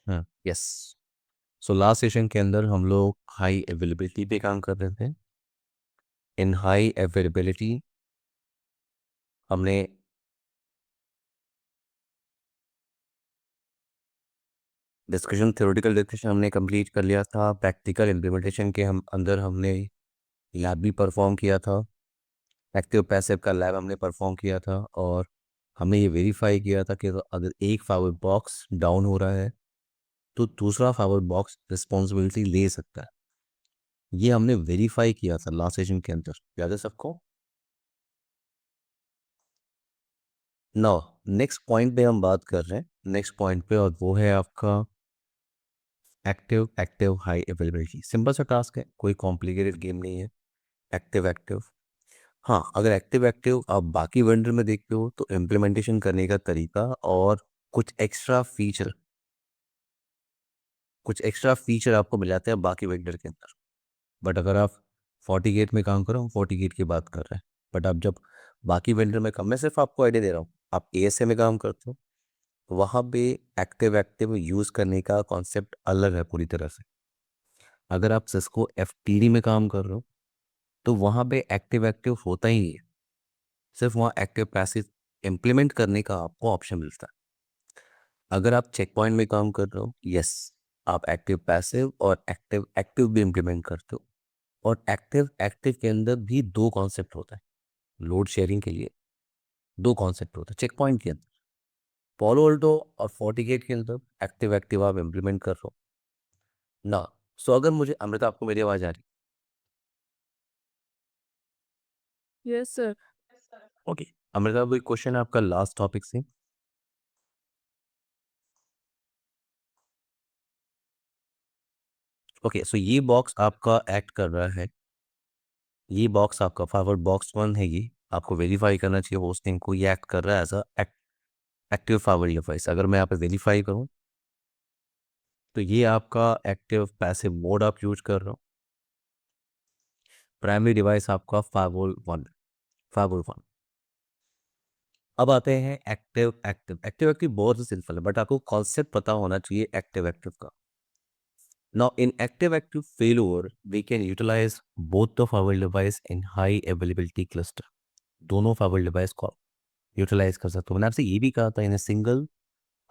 हाँ, yes. So last session के अंदर हम लोग हाई अवेलेबिलिटी पे काम कर रहे थे। इन हाई अवेलेबिलिटी हमने डिस्कशन, थ्योरेटिकल डिस्कशन हमने कंप्लीट कर लिया था। प्रैक्टिकल इम्प्लीमेंटेशन के हम अंदर हमने लैब भी परफॉर्म किया था। एक्टिव पैसिव का लैब हमने परफॉर्म किया था और हमने ये वेरीफाई किया था कि अगर एक फावर बॉक्स डाउन हो रहा है तो दूसरा फावर बॉक्स रिस्पॉन्सिबिलिटी ले सकता है। ये हमने वेरीफाई किया था लास्ट सेशन के अंदर, याद है सबको? नाउ नेक्स्ट पॉइंट पे हम बात कर रहे हैं, नेक्स्ट पॉइंट पे, और वो है आपका active active high availability. Simple सा टास्क है, कोई कॉम्प्लिकेटेड गेम नहीं है। एक्टिव एक्टिव, हाँ, अगर एक्टिव एक्टिव आप बाकी वेंडर में देखते हो तो इम्प्लीमेंटेशन करने का तरीका और कुछ एक्स्ट्रा फीचर आपको मिल जाते हैं बाकी वेंडर के अंदर। बट अगर आप 40 गेट में काम करो, 40 गेट की बात कर रहे हैं, बट आप जब बाकी वेंडर में काम, मैं सिर्फ आपको आइडिया दे रहा हूँ, आप एएसए में काम करते हो, वहाँ पे एक्टिव एक्टिव यूज़ करने का कॉन्सेप्ट अलग है पूरी तरह से। अगर आप सिस्को एफटीडी में काम कर रहे हो तो वहाँ पे एक्टिव एक्टिव होता ही नहीं है, सिर्फ वहाँ एक्टिव पैसिव इम्प्लीमेंट करने का आपको ऑप्शन मिलता है। अगर आप चेक पॉइंट में काम कर रहे हो, यस, आप एक्टिव पैसिव और एक्टिव एक्टिव भी इम्प्लीमेंट करते हो। और एक्टिव एक्टिव के अंदर भी दो कॉन्सेप्ट होता है। लोड शेयरिंग के लिए दो कॉन्सेप्ट होता है चेक पॉइंट के अंदर। पॉलो अल्टो और 40 गेट के अंदर एक्टिव एक्टिव आप इम्प्लीमेंट कर रहे हो ना। सो अगर मुझे, अमृता, आपको मेरी आवाज़ आ रही? Yes sir. ओके, अमृता, कोई क्वेश्चन है आपका लास्ट टॉपिक से? ओके, सो ये बॉक्स आपका एक्ट कर रहा है, ये बॉक्स आपका फॉरवर्ड बॉक्स 1 है, ये आपको वेरीफाई करना चाहिए होस्टिंग को। ये एक्ट कर रहा है as a active forward device. अगर मैं यहाँ पे वेरीफाई करूँ तो ये आपका एक्टिव पैसिव मोड आप यूज कर रहे हो। प्राइमरी डिवाइस आपका फायरवॉल 1। अब आते हैं एक्टिव एक्टिव। एक्टिव एक्टिव बहुत ही सिंपल है, बट आपको कॉन्सेप्ट पता होना चाहिए एक्टिव एक्टिव का। Now in active active failover we can utilize both of our device in high availability cluster. दोनों फाइबर डिवाइस को यूटिलाइज कर सकते हो। मैंने आपसे ये भी कहा था, in a single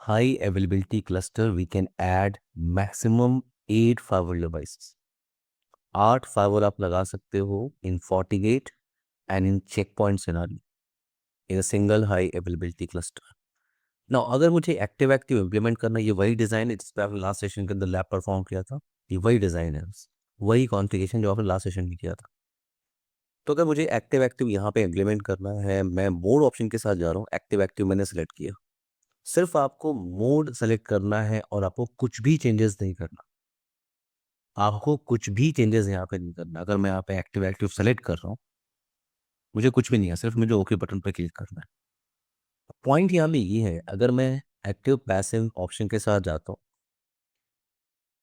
high availability cluster we can add maximum 8 fibre devices. 8 fibre आप लगा सकते हो in 40 gate and in check point scenario in a single high availability cluster. Now अगर मुझे एक्टिव एक्टिव इम्प्लीमेंट करना, ये वही डिज़ाइन है जिस पे आपने लास्ट सेशन के अंदर लैब परफॉर्म किया था। ये वही डिज़ाइन है, वही कॉन्फ़िगरेशन जो आपने लास्ट सेशन में किया था। तो अगर मुझे एक्टिव एक्टिव यहाँ पे इम्प्लीमेंट करना है, मैं मोड ऑप्शन के साथ जा रहा हूँ। एक्टिव एक्टिव मैंने सेलेक्ट किया, सिर्फ आपको मोड सेलेक्ट करना है और आपको कुछ भी चेंजेस नहीं करना। आपको कुछ भी चेंजेस यहाँ पे नहीं करना। अगर मैं यहाँ पे एक्टिव एक्टिव सेलेक्ट कर रहा हूँ, मुझे कुछ भी नहीं है, सिर्फ मुझे ओके बटन पर क्लिक करना है। पॉइंट यहाँ पे ये है, अगर मैं एक्टिव पैसिव ऑप्शन के साथ जाता हूँ,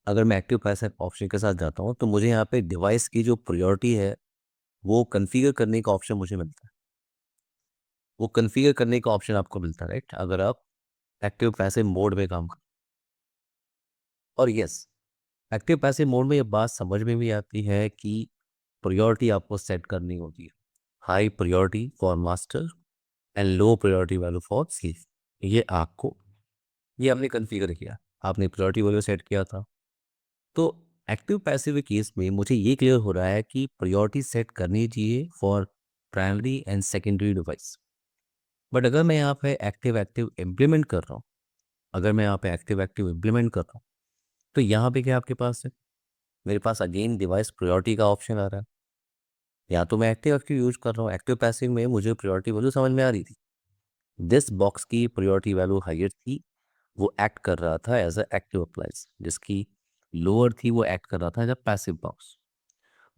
अगर मैं एक्टिव पैसिव ऑप्शन के साथ जाता हूँ तो मुझे यहाँ पे डिवाइस की जो प्रायोरिटी है वो कन्फिगर करने का ऑप्शन मुझे मिलता है। वो कन्फिगर करने का ऑप्शन आपको मिलता है, राइट, अगर आप एक्टिव पैसिव मोड में काम कर। और यस, एक्टिव पैसिव मोड में ये बात समझ में भी आती है कि प्रायोरिटी आपको सेट करनी होती है। High priority for master and low priority value for sleeve. ये आपको, ये आपने कन्फिगर किया, आपने प्रायोरिटी वैल्यू सेट किया था। तो एक्टिव पैसिव केस में मुझे ये क्लियर हो रहा है कि प्रायोरिटी सेट करनी चाहिए for primary and secondary device. But अगर मैं यहाँ पे एक्टिव एक्टिव इम्प्लीमेंट कर रहा हूँ, अगर मैं यहाँ पे एक्टिव एक्टिव इम्प्लीमेंट कर रहा हूँ तो यहाँ पे क्या आपके पास है? मेरे पास अगेन डिवाइस प्रायोरिटी का ऑप्शन आ रहा है। या तो मैं एक्टिव एक्टिव यूज कर रहा हूँ, एक्टिव पैसिव में मुझे प्रायोरिटी वैल्यू समझ में आ रही थी। जिस बॉक्स की प्रायोरिटी वैल्यू हायर थी वो एक्ट कर रहा था एज अ एक्टिव अप्लाइज, जिसकी लोअर थी वो एक्ट कर रहा था as a passive box.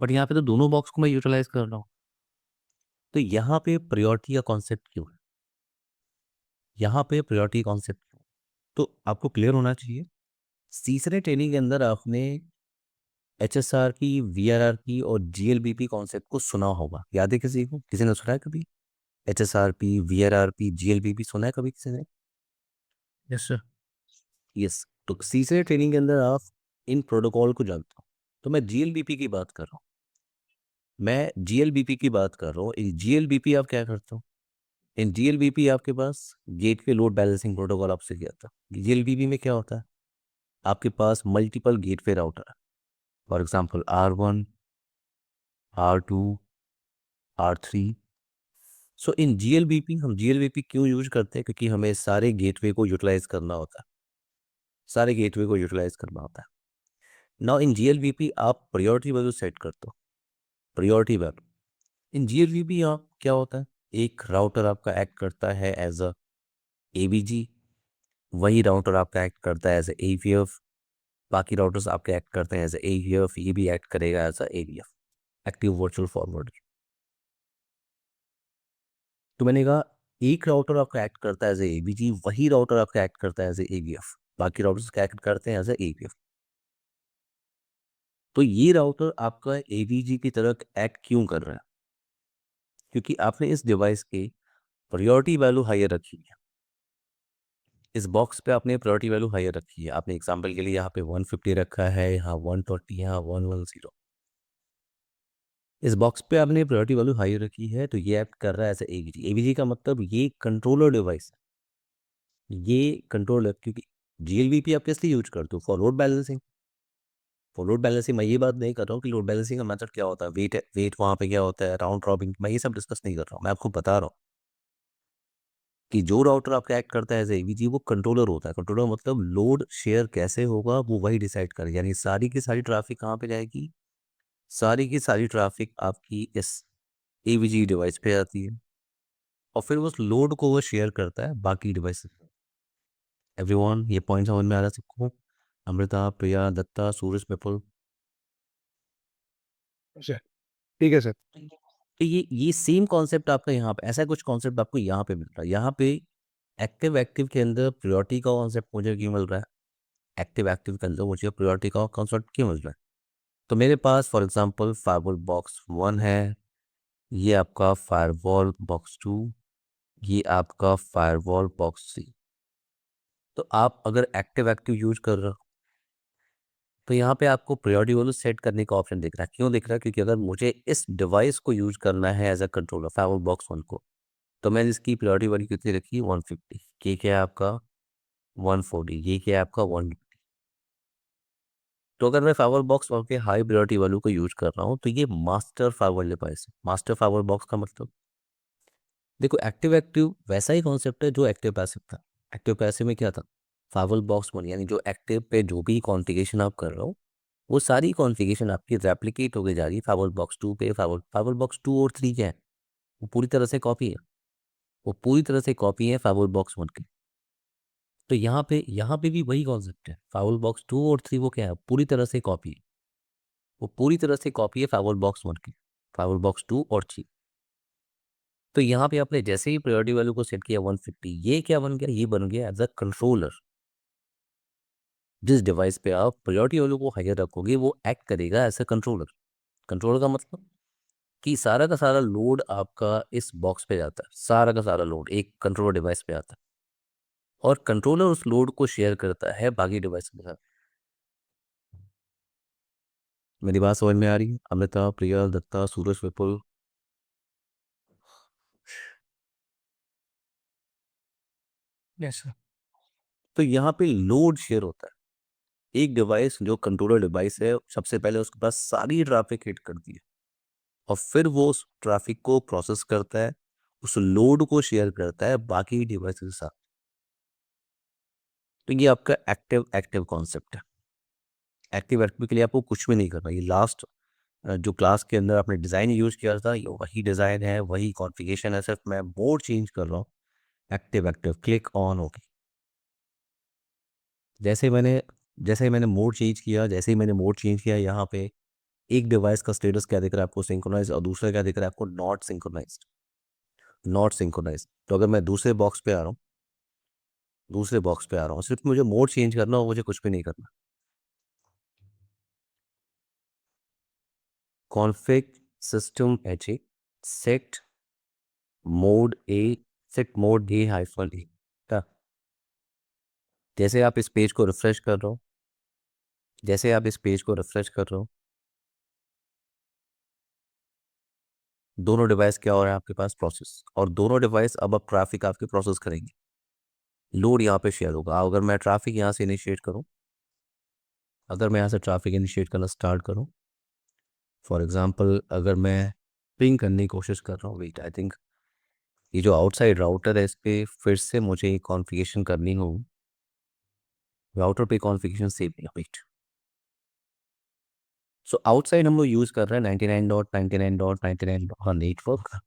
But यहाँ पे तो दोनों बॉक्स को मैं यूटिलाइज कर रहा हूँ, तो यहाँ पे प्रायोरिटी का कॉन्सेप्ट क्यों है? यहाँ पे प्रायोरिटी कॉन्सेप्ट क्यों? तो आपको क्लियर होना चाहिए। तीसरे ट्रेनिंग के अंदर आपने एचएसआर की, वीआरआर की और जीएलबीपी कॉन्सेप्ट को सुना होगा, याद है किसी को? किसी ने सुना है कभी? एचएसआरपी, वीआरआरपी, जीएलबीपी सुना है कभी किसी ने? Yes sir. यस, तो सीसीए ट्रेनिंग के अंदर आप इन प्रोटोकॉल को जानते हो। तो मैं जीएलबीपी की बात कर रहा हूँ, मैं जीएलबीपी की बात कर रहा हूँ। जीएलबीपी आप क्या करते हो? इन जीएलबीपी आपके पास गेटवे लोड बैलेंसिंग प्रोटोकॉल आपसे किया था। जीएलबीपी में क्या होता है? आपके पास मल्टीपल गेटवे राउटर है, for example R1, R2, R3। So in GLBP हम जीएलबीपी क्यों यूज करते हैं? क्योंकि हमें सारे गेटवे को यूटिलाइज करना होता है, सारे गेटवे को यूटिलाइज करना होता है। नाउ इन जीएलबीपी आप प्रायोरिटी वैल्यू सेट करते हो, प्रायोरिटी वैल्यू। इन जीएलबीपी आप क्या होता है, एक राउटर आपका एक्ट करता है एज अ एबीजी, वही राउटर आपका एक्ट करता है एज ए एवीएफ, बाकी राउटर्स आपके एक्ट करते हैं एज ए एवीएफ, ये भी एक्ट करेगा as a AVF, active virtual forwarder. तो मैंने कहा एक राउटर आपका एक्ट करता है एज ए एबीजी, वही राउटर आपका एक्ट करता है एज ए एवीएफ, बाकी राउटर्स क्या एक्ट करते हैं एज ए एवीएफ। तो ये राउटर आपका एवीजी की तरह एक्ट क्यों कर रहा है? क्योंकि आपने इस डिवाइस की प्रायोरिटी वैल्यू हायर रखी है, इस बॉक्स पे आपने प्रायोरिटी वैल्यू हायर रखी है। आपने एग्जांपल के लिए यहाँ पे 150 रखा है, यहाँ 120, यहाँ 110। इस बॉक्स पे आपने प्रायोरिटी वैल्यू हायर रखी है, तो ये एक्ट कर रहा है एज एवीजी। एवीजी का मतलब ये कंट्रोलर डिवाइस है, ये कंट्रोलर। क्योंकि जीएलबीपी आप किस लिए यूज करते हो? For load balancing. For load balancing मैं ये बात नहीं कर रहा हूँ कि लोड बैलेंसिंग का मेथड क्या होता है, वेट वहाँ पे क्या होता है, राउंड रॉबिन, मैं ये सब डिस्कस नहीं कर रहा हूँ। मैं आपको बता रहा हूँ कि जो राउटर आपका एक्ट करता है एज एवीजी, वो कंट्रोलर होता है। कंट्रोलर मतलब लोड शेयर कैसे होगा वो वही डिसाइड करे, यानी सारी की सारी ट्रैफिक कहाँ पे जाएगी, सारी की सारी ट्रैफिक आपकी इस एवीजी डिवाइस पे आती है, और फिर उस लोड को वो शेयर करता है बाकी डिवाइस। एवरीवन, ये पॉइंट समझ में आ रहा है सबको? अमृता, प्रिया, दत्ता, सूरज, विपुल। सर ठीक है सर। तो ये सेम कॉन्सेप्ट आपका यहाँ पे, ऐसा कुछ कॉन्सेप्ट आपको यहाँ पे मिल रहा है। यहाँ पे एक्टिव एक्टिव के अंदर प्रायोरिटी का कॉन्सेप्ट मुझे क्यों मिल रहा है? एक्टिव एक्टिव के अंदर मुझे प्रायोरिटी का कॉन्सेप्ट क्यों मिल रहा है? तो मेरे पास फॉर एग्जांपल फायरवॉल बॉक्स 1 है, ये आपका फायरवॉल बॉक्स 2, ये आपका फायरवॉल बॉक्स 3। तो आप अगर एक्टिव एक्टिव यूज कर रहे हो, तो यहाँ पे आपको प्रायोरिटी वैल्यू सेट करने का ऑप्शन दिख रहा है। क्यों दिख रहा है? क्योंकि अगर मुझे इस डिवाइस को यूज करना है as a controller, firewall box 1 को, तो मैंने इसकी प्रायोरिटी वैल्यू कितनी रखी है? 150। ये क्या है आपका 140, ये क्या है आपका 1। तो अगर मैं फायरवॉल बॉक्स 1 के हाई प्रायोरिटी वैल्यू को यूज कर रहा हूँ, तो ये मास्टर फायरवॉल डिवाइस है। मास्टर फायरवॉल बॉक्स का मतलब, देखो एक्टिव एक्टिव वैसा ही कॉन्सेप्ट है जो एक्टिव पैसिव था। एक्टिव पैसिव में क्या था? फायरवॉल बॉक्स 1 यानी जो एक्टिव पे जो भी कॉन्फ़िगरेशन आप कर रहे हो, वो सारी कॉन्फ़िगरेशन आपकी रेप्लिकेट होके जा रही है फायरवॉल बॉक्स 2 पे। फायरवॉल बॉक्स 2 और 3 क्या है? वो पूरी तरह से कॉपी है, वो पूरी तरह से कॉपी है फायरवॉल बॉक्स 1 की। तो यहाँ पे भी वही कॉन्सेप्ट है। फायरवॉल बॉक्स 2 और 3 वो क्या है? पूरी तरह से कॉपी है, वो पूरी तरह से कॉपी है फायरवॉल बॉक्स 1 की, फायरवॉल बॉक्स 2 और 3। तो यहाँ पे आपने जैसे ही प्रायोरिटी वैल्यू को सेट किया 150, ये क्या बन गया? ये बन गया एज अ कंट्रोलर। जिस डिवाइस पे आप प्रायोरिटी वैल्यू को हायर रखोगे, वो एक्ट करेगा एज अ कंट्रोलर। कंट्रोलर का मतलब कि सारा का सारा लोड आपका इस बॉक्स पे जाता है, सारा का सारा लोड एक कंट्रोलर डिवाइस पे आता है, और कंट्रोलर उस लोड को शेयर करता है बाकी डिवाइस के साथ। मेरी बात समझ में आ रही है? अमृता, प्रिया, दत्ता, सूरज, विपुल। Yes sir. तो यहाँ पे लोड शेयर होता है। एक डिवाइस जो कंट्रोलर डिवाइस है, सबसे पहले उसके पास सारी ट्रैफिक हिट करती है, और फिर वो उस ट्रैफिक को प्रोसेस करता है, उस लोड को शेयर करता है बाकी डिवाइस के साथ। तो ये आपका एक्टिव एक्टिव कॉन्सेप्ट है। एक्टिव एक्टिव के लिए आपको कुछ भी नहीं करना। ये लास्ट जो क्लास के अंदर आपने डिज़ाइन यूज किया था, ये वही डिज़ाइन है, वही कॉन्फ़िगरेशन है, सिर्फ मैं मोड चेंज कर रहा हूँ। एक्टिव एक्टिव क्लिक ऑन होगी। जैसे ही मैंने मोड चेंज किया, यहाँ पे एक डिवाइस का स्टेटस क्या दिख रहा है आपको? सिंक्रोनाइज, और दूसरा क्या दिख रहा है आपको? Not synchronised. Not synchronised. तो अगर मैं दूसरे बॉक्स पे आ रहा हूँ, सिर्फ मुझे मोड चेंज करना हो, मुझे कुछ भी नहीं करना। Config system H A set mode A, set mode A hyphen A. जैसे आप इस पेज को रिफ्रेश कर रहे हो, जैसे आप इस पेज को रिफ्रेश कर रहे हो, दोनों डिवाइस क्या हो रहा है आपके पास प्रोसेस, और दोनों डिवाइस अब ट्रैफिक आपके प्रोसेस करेंगे। लोड यहाँ पे शेयर होगा। अगर मैं ट्रैफिक यहाँ से इनिशिएट करूँ, अगर मैं यहाँ से ट्रैफिक इनिशिएट करना स्टार्ट करूँ, फॉर एग्जांपल अगर मैं पिंग करने की कोशिश कर रहा हूँ, वेट आई थिंक ये जो आउटसाइड राउटर है इस पर फिर से मुझे कॉन्फ़िगरेशन करनी हो, राउटर पे कॉन्फ़िगरेशन सेव नहीं, वेट। सो आउटसाइड हम लोग यूज़ कर रहे हैं 99.99.99 हाँ नेटवर्क।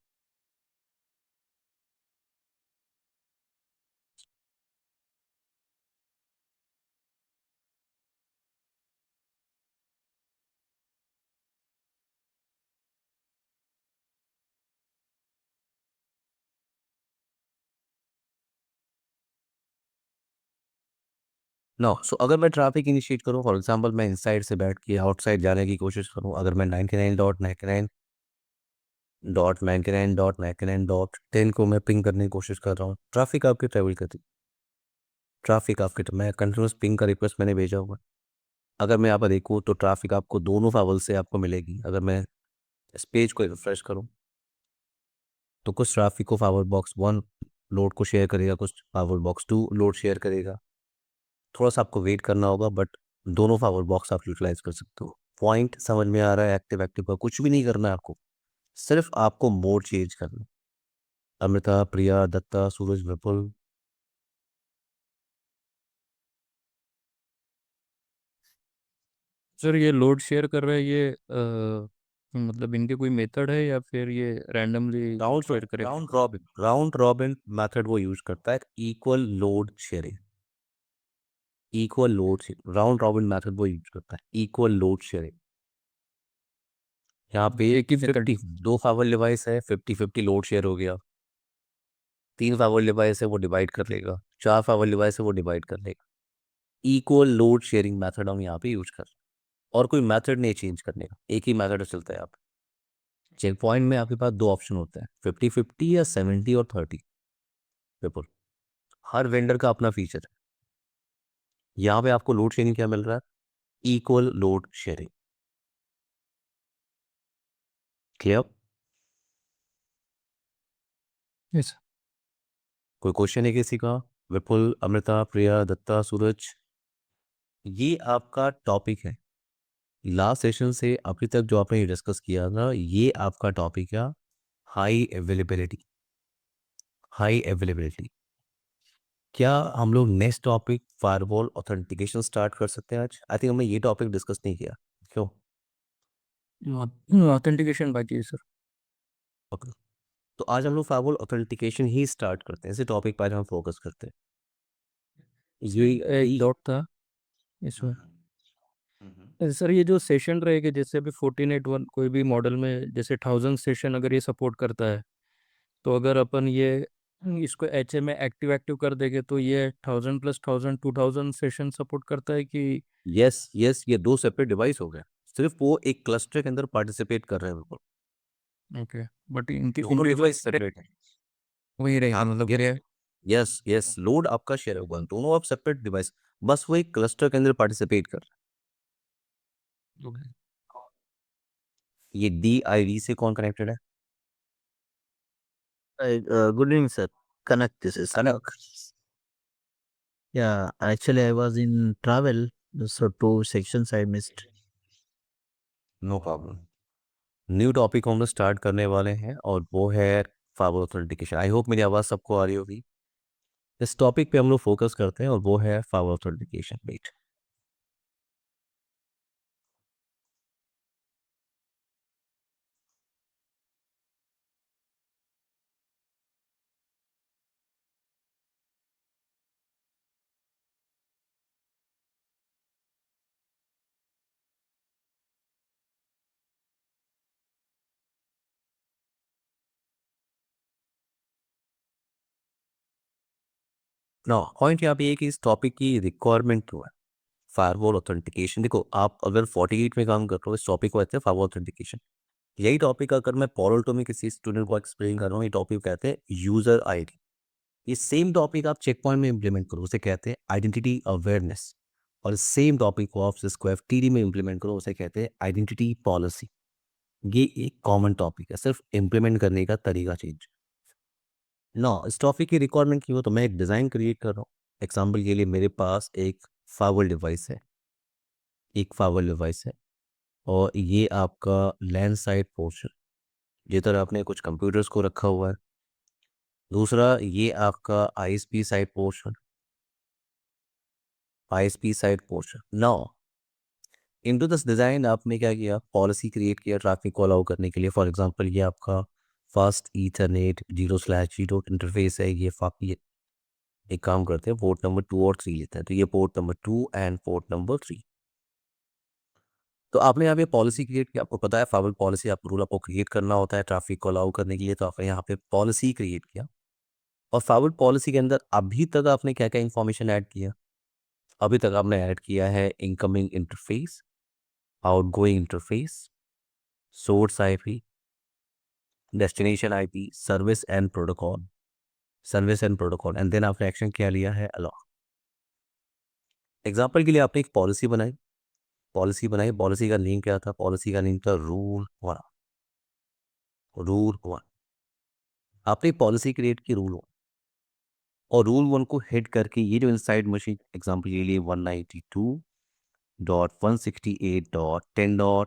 नो, सो अगर मैं ट्रैफिक इनिशिएट करूँ, फॉर एग्जांपल मैं इनसाइड से बैठ के आउटसाइड जाने की कोशिश करूँ, अगर मैं 99.99.99.99.10 को मैं पिंग करने की कोशिश कर रहा हूँ, ट्रैफिक आपकी ट्रेवल करती, ट्रैफिक आपके, मैं कंटिन्यूस पिंग का रिक्वेस्ट मैंने भेजा हुआ है। अगर मैं यहाँ पर देखूँ तो ट्रैफिक आपको दोनों फावल से आपको मिलेगी। अगर मैं इस पेज को रिफ्रेश करूँ तो कुछ ट्रैफिक को फावर बॉक्स 1 लोड को शेयर करेगा, कुछ फावर बॉक्स 2 लोड शेयर करेगा। थोड़ा सा आपको वेट करना होगा, बट दोनों पावर बॉक्स आप यूटिलाइज कर सकते हो। पॉइंट समझ में आ रहा है? एक्टिव एक्टिव का कुछ भी नहीं करना है आपको, सिर्फ आपको मोड चेंज करना है। अमृता, प्रिया, दत्ता, सूरज, विपुल, सर ये लोड शेयर कर रहे हैं ये मतलब इनके कोई मेथड है या फिर ये रैंडमली राउंड शेयर करेगा? राउंड रॉबिन मेथड वो यूज करता है, equal load sharing, equal load sharing, round robin method वो यूज करता है, इक्वल लोड शेयरिंग। यहाँ पे एक ही मेथड 50 दो पावर डिवाइस है, 50-50 लोड शेयर हो गया। 3 पावर डिवाइस है वो डिवाइड कर लेगा, 4 पावर डिवाइस है वो डिवाइड कर लेगा। इक्वल लोड शेयरिंग मेथड हम यहाँ पे यूज कर रहे हैं, और कोई मेथड नहीं चेंज करने का, एक ही मेथड चलता है। आप चेक पॉइंट में आपके पास 2 ऑप्शन होते हैं, 50-50 या 70 और 30 पीपल। हर वेंडर का अपना फीचर है। यहाँ पे आपको लोड शेयरिंग क्या मिल रहा है? Equal load sharing. Clear? Yes. कोई क्वेश्चन है किसी का? विपुल, अमृता, प्रिया, दत्ता, सूरज, ये आपका टॉपिक है। लास्ट सेशन से अभी तक जो आपने डिस्कस किया था, ये आपका टॉपिक है हाई अवेलेबिलिटी। High availability. क्या हम लोग next topic firewall authentication start कर सकते हैं आज? आई थिंक हमने ये टॉपिक डिस्कस नहीं किया, क्यों? ऑथेंटिकेशन बाकी है सर। ओके, तो आज हम लोग फायरवॉल ऑथेंटिकेशन ही स्टार्ट करते हैं, इसी टॉपिक पर हम फोकस करते हैं। एक डॉट था इसमें सर, ये जो सेशन रहेगा जैसे अभी 14.1 कोई भी मॉडल में जैसे 1000 सेशन अगर ये सपोर्ट करता है, तो अगर अपन ये इसको एच में एक्टिव एक्टिव कर देंगे तो ये 1000 + 1000 2000 सेशन सपोर्ट करता है कि? यस यस, ये 2 सेपरेट डिवाइस हो गए, सिर्फ वो एक क्लस्टर के अंदर पार्टिसिपेट कर रहे हैं। बिल्कुल, ओके, बट इनके दोनों डिवाइस सेपरेट है। वही रहेगा मतलब ये। यस यस, लोड आपका शेयर होगा, दोनों आप सेपरेट डिवाइस, बस वो एक क्लस्टर के अंदर पार्टिसिपेट कर रहे हैं। ये DID से कौन कनेक्टेड है? Good evening, sir. Connect, this is. Kanak. Yeah, actually, I was in travel, so 2 sections I missed. No problem. New topic हम लोग स्टार्ट करने वाले हैं, और वो है फायरवॉल ऑथेंटिकेशन। आई होप मेरी आवाज़ सबको आ रही होगी। इस टॉपिक पे हम लोग फोकस करते हैं, और वो है firewall authentication. Wait, no point यहाँ पे ये कि इस टॉपिक की रिक्वायरमेंट क्यों है फायरवॉल ऑथेंटिकेशन। देखो, आप अगर 48 में काम कर रहे हो, इस टॉपिक को कहते हैं फायरवॉल ऑथेंटिकेशन। यही टॉपिक अगर मैं पॉलोटो में किसी स्टूडेंट को एक्सप्लेन कर रहा हूँ, ये टॉपिक कहते हैं यूजर आईडी। ये सेम टॉपिक आप चेक पॉइंट में इम्प्लीमेंट करो, उसे कहते हैं आइडेंटिटी अवेयरनेस। और सेम टॉपिक को आप सिस्को एफटीडी में इम्प्लीमेंट करो, उसे कहते हैं आइडेंटिटी पॉलिसी। ये एक कॉमन टॉपिक है, सिर्फ इम्प्लीमेंट करने का तरीका चेंज। ना इस टॉपिक की रिक्वायरमेंट की हो तो मैं एक डिज़ाइन क्रिएट कर रहा हूँ। एग्जाम्पल के लिए मेरे पास एक फावल डिवाइस है, एक फावल डिवाइस है, और ये आपका लैंड साइड पोर्शन, जिधर आपने कुछ कंप्यूटर्स को रखा हुआ है। दूसरा ये आपका ISP side portion, ISP side portion. Now into this design आपने क्या किया, पॉलिसी क्रिएट किया ट्रैफिक को अलाउ करने के लिए। फॉर एग्जांपल ये आपका फास्ट ईथरनेट 0/0 इंटरफेस है। ये एक काम करते हैं, पोर्ट नंबर 2 और 3 लेते हैं। तो ये port number 2 and port number 3। तो आपने यहाँ पे पॉलिसी क्रिएट किया। आपको पता है फावल पॉलिसी, आपको रूल आपको क्रिएट करना होता है ट्रैफिक को अलाउ करने के लिए। तो आपने यहाँ पे पॉलिसी क्रिएट किया, और फावल पॉलिसी के अंदर अभी तक आपने क्या क्या इन्फॉर्मेशन ऐड किया। अभी तक आपने ऐड किया है incoming interface, outgoing interface, source IP, destination IP, service and protocol, service and protocol, and then आपने एक्शन क्या लिया है, अलाउ। एग्जाम्पल के लिए आपने एक पॉलिसी बनाई, पॉलिसी का नेम क्या था, पॉलिसी का नेम था रूल 1। रूल 1 आपने पॉलिसी क्रिएट की, रूल 1, और रूल 1 को हिट करके ये जो इनसाइड मशीन, एग्जाम्पल के लिए 192.168.10.10,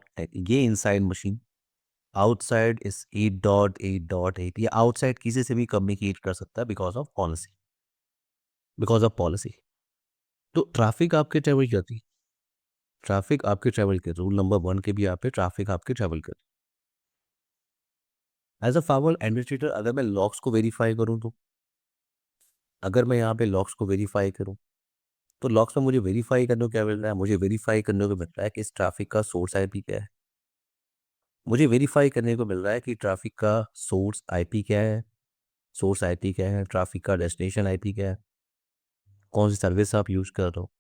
ये इनसाइड मशीन, आउटसाइड इस 8.8.8, ये आउटसाइड किसी से भी कम्युनिकेट कर सकता है because of policy, because of policy. तो ट्रैफिक आपके ट्रेवल करती, ट्रैफिक आपके ट्रेवल कर, रूल नंबर 1 के भी आप पे ट्रैफिक आपके ट्रेवल कर। एज अ फार्मर एडमिनिस्ट्रेटर अगर मैं लॉक्स को वेरीफाई करूं, तो अगर मैं यहाँ पे लॉक्स को वेरीफाई करूं, तो लॉक्स में मुझे वेरीफाई करने को क्या मिल रहा है, मुझे वेरीफाई करने को मिल रहा है कि इस ट्रैफिक का सोर्स आईपी क्या है। मुझे वेरीफाई करने को मिल रहा है कि ट्रैफिक का सोर्स आईपी क्या है, सोर्स आईपी क्या है, ट्रैफिक का डेस्टिनेशन आईपी क्या है, कौन सी सर्विस आप यूज कर रहे हो।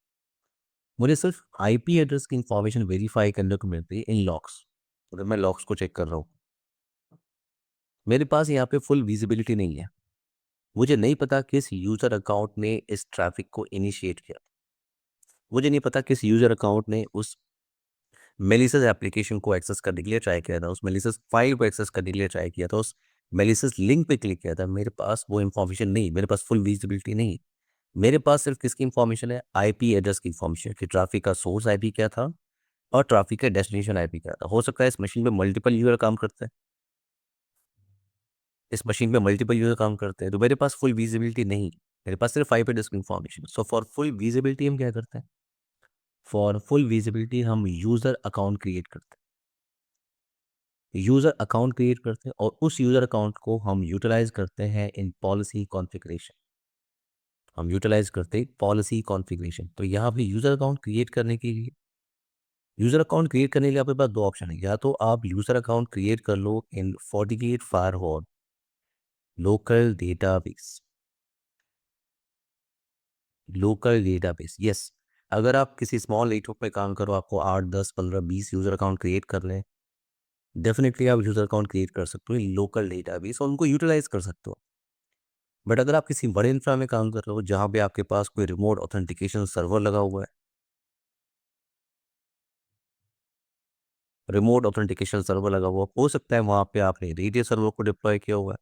मुझे सिर्फ आईपी एड्रेस की इंफॉर्मेशन वेरीफाई करने को मिलती है इन लॉक्स। अगर मैं लॉक्स को चेक कर रहा हूँ, मेरे पास यहाँ पे फुल विजिबिलिटी नहीं है। मुझे नहीं पता किस यूज़र अकाउंट ने इस ट्रैफिक को इनिशिएट किया। मुझे नहीं पता किस यूज़र अकाउंट ने उस मेलिसस एप्लीकेशन को एक्सेस करने के लिए ट्राई किया था, उस मेलिसस फाइल को एक्सेस करने के लिए ट्राई किया था, उस मेलिसस लिंक पे क्लिक किया था। मेरे पास वो इन्फॉर्मेशन नहीं, मेरे पास फुल विजिबिलिटी नहीं। मेरे पास सिर्फ किसकी इन्फॉर्मेशन है, आईपी एड्रेस की इन्फॉर्मेशन, कि ट्रैफिक का सोर्स आईपी क्या था और ट्रैफिक का डेस्टिनेशन आईपी क्या था। हो सकता है इस मशीन पे मल्टीपल यूज़र काम करते हैं, इस मशीन पे मल्टीपल यूज़र काम करते हैं, तो मेरे पास फुल विजिबिलिटी नहीं, मेरे पास सिर्फ आईपी एड्रेस की information. So for full visibility हम क्या करते हैं, फॉर फुल विजिबिलिटी हम यूज़र अकाउंट क्रिएट करते हैं, यूज़र अकाउंट क्रिएट करते हैं, और उस यूज़र अकाउंट को हम यूटिलाइज करते हैं इन पॉलिसी कॉन्फ़िगरेशन। हम यूटिलाइज करते हैं पॉलिसी कॉन्फ़िगरेशन। तो यहाँ पे यूज़र अकाउंट क्रिएट करने के लिए, यूज़र अकाउंट क्रिएट करने के लिए आपके पास दो ऑप्शन है। या तो आप यूज़र अकाउंट क्रिएट कर लो इन FortiGate firewall local database, local database, yes. अगर आप किसी स्मॉल नेटवर्क पे काम करो, आपको 8, 10, 15, 20 यूज़र अकाउंट क्रिएट कर लें, डेफिनेटली आप यूज़र अकाउंट क्रिएट कर सकते हो लोकल डेटाबेस और उनको यूटिलाइज कर सकते हो। बट अगर आप किसी बड़े इंफ्रा में काम कर रहे हो जहाँ पे आपके पास कोई रिमोट ऑथेंटिकेशन सर्वर लगा हुआ है, रिमोट ऑथेंटिकेशन सर्वर लगा हुआ हो सकता है वहाँ पे आपने रेडियस सर्वर को डिप्लॉय किया हुआ है,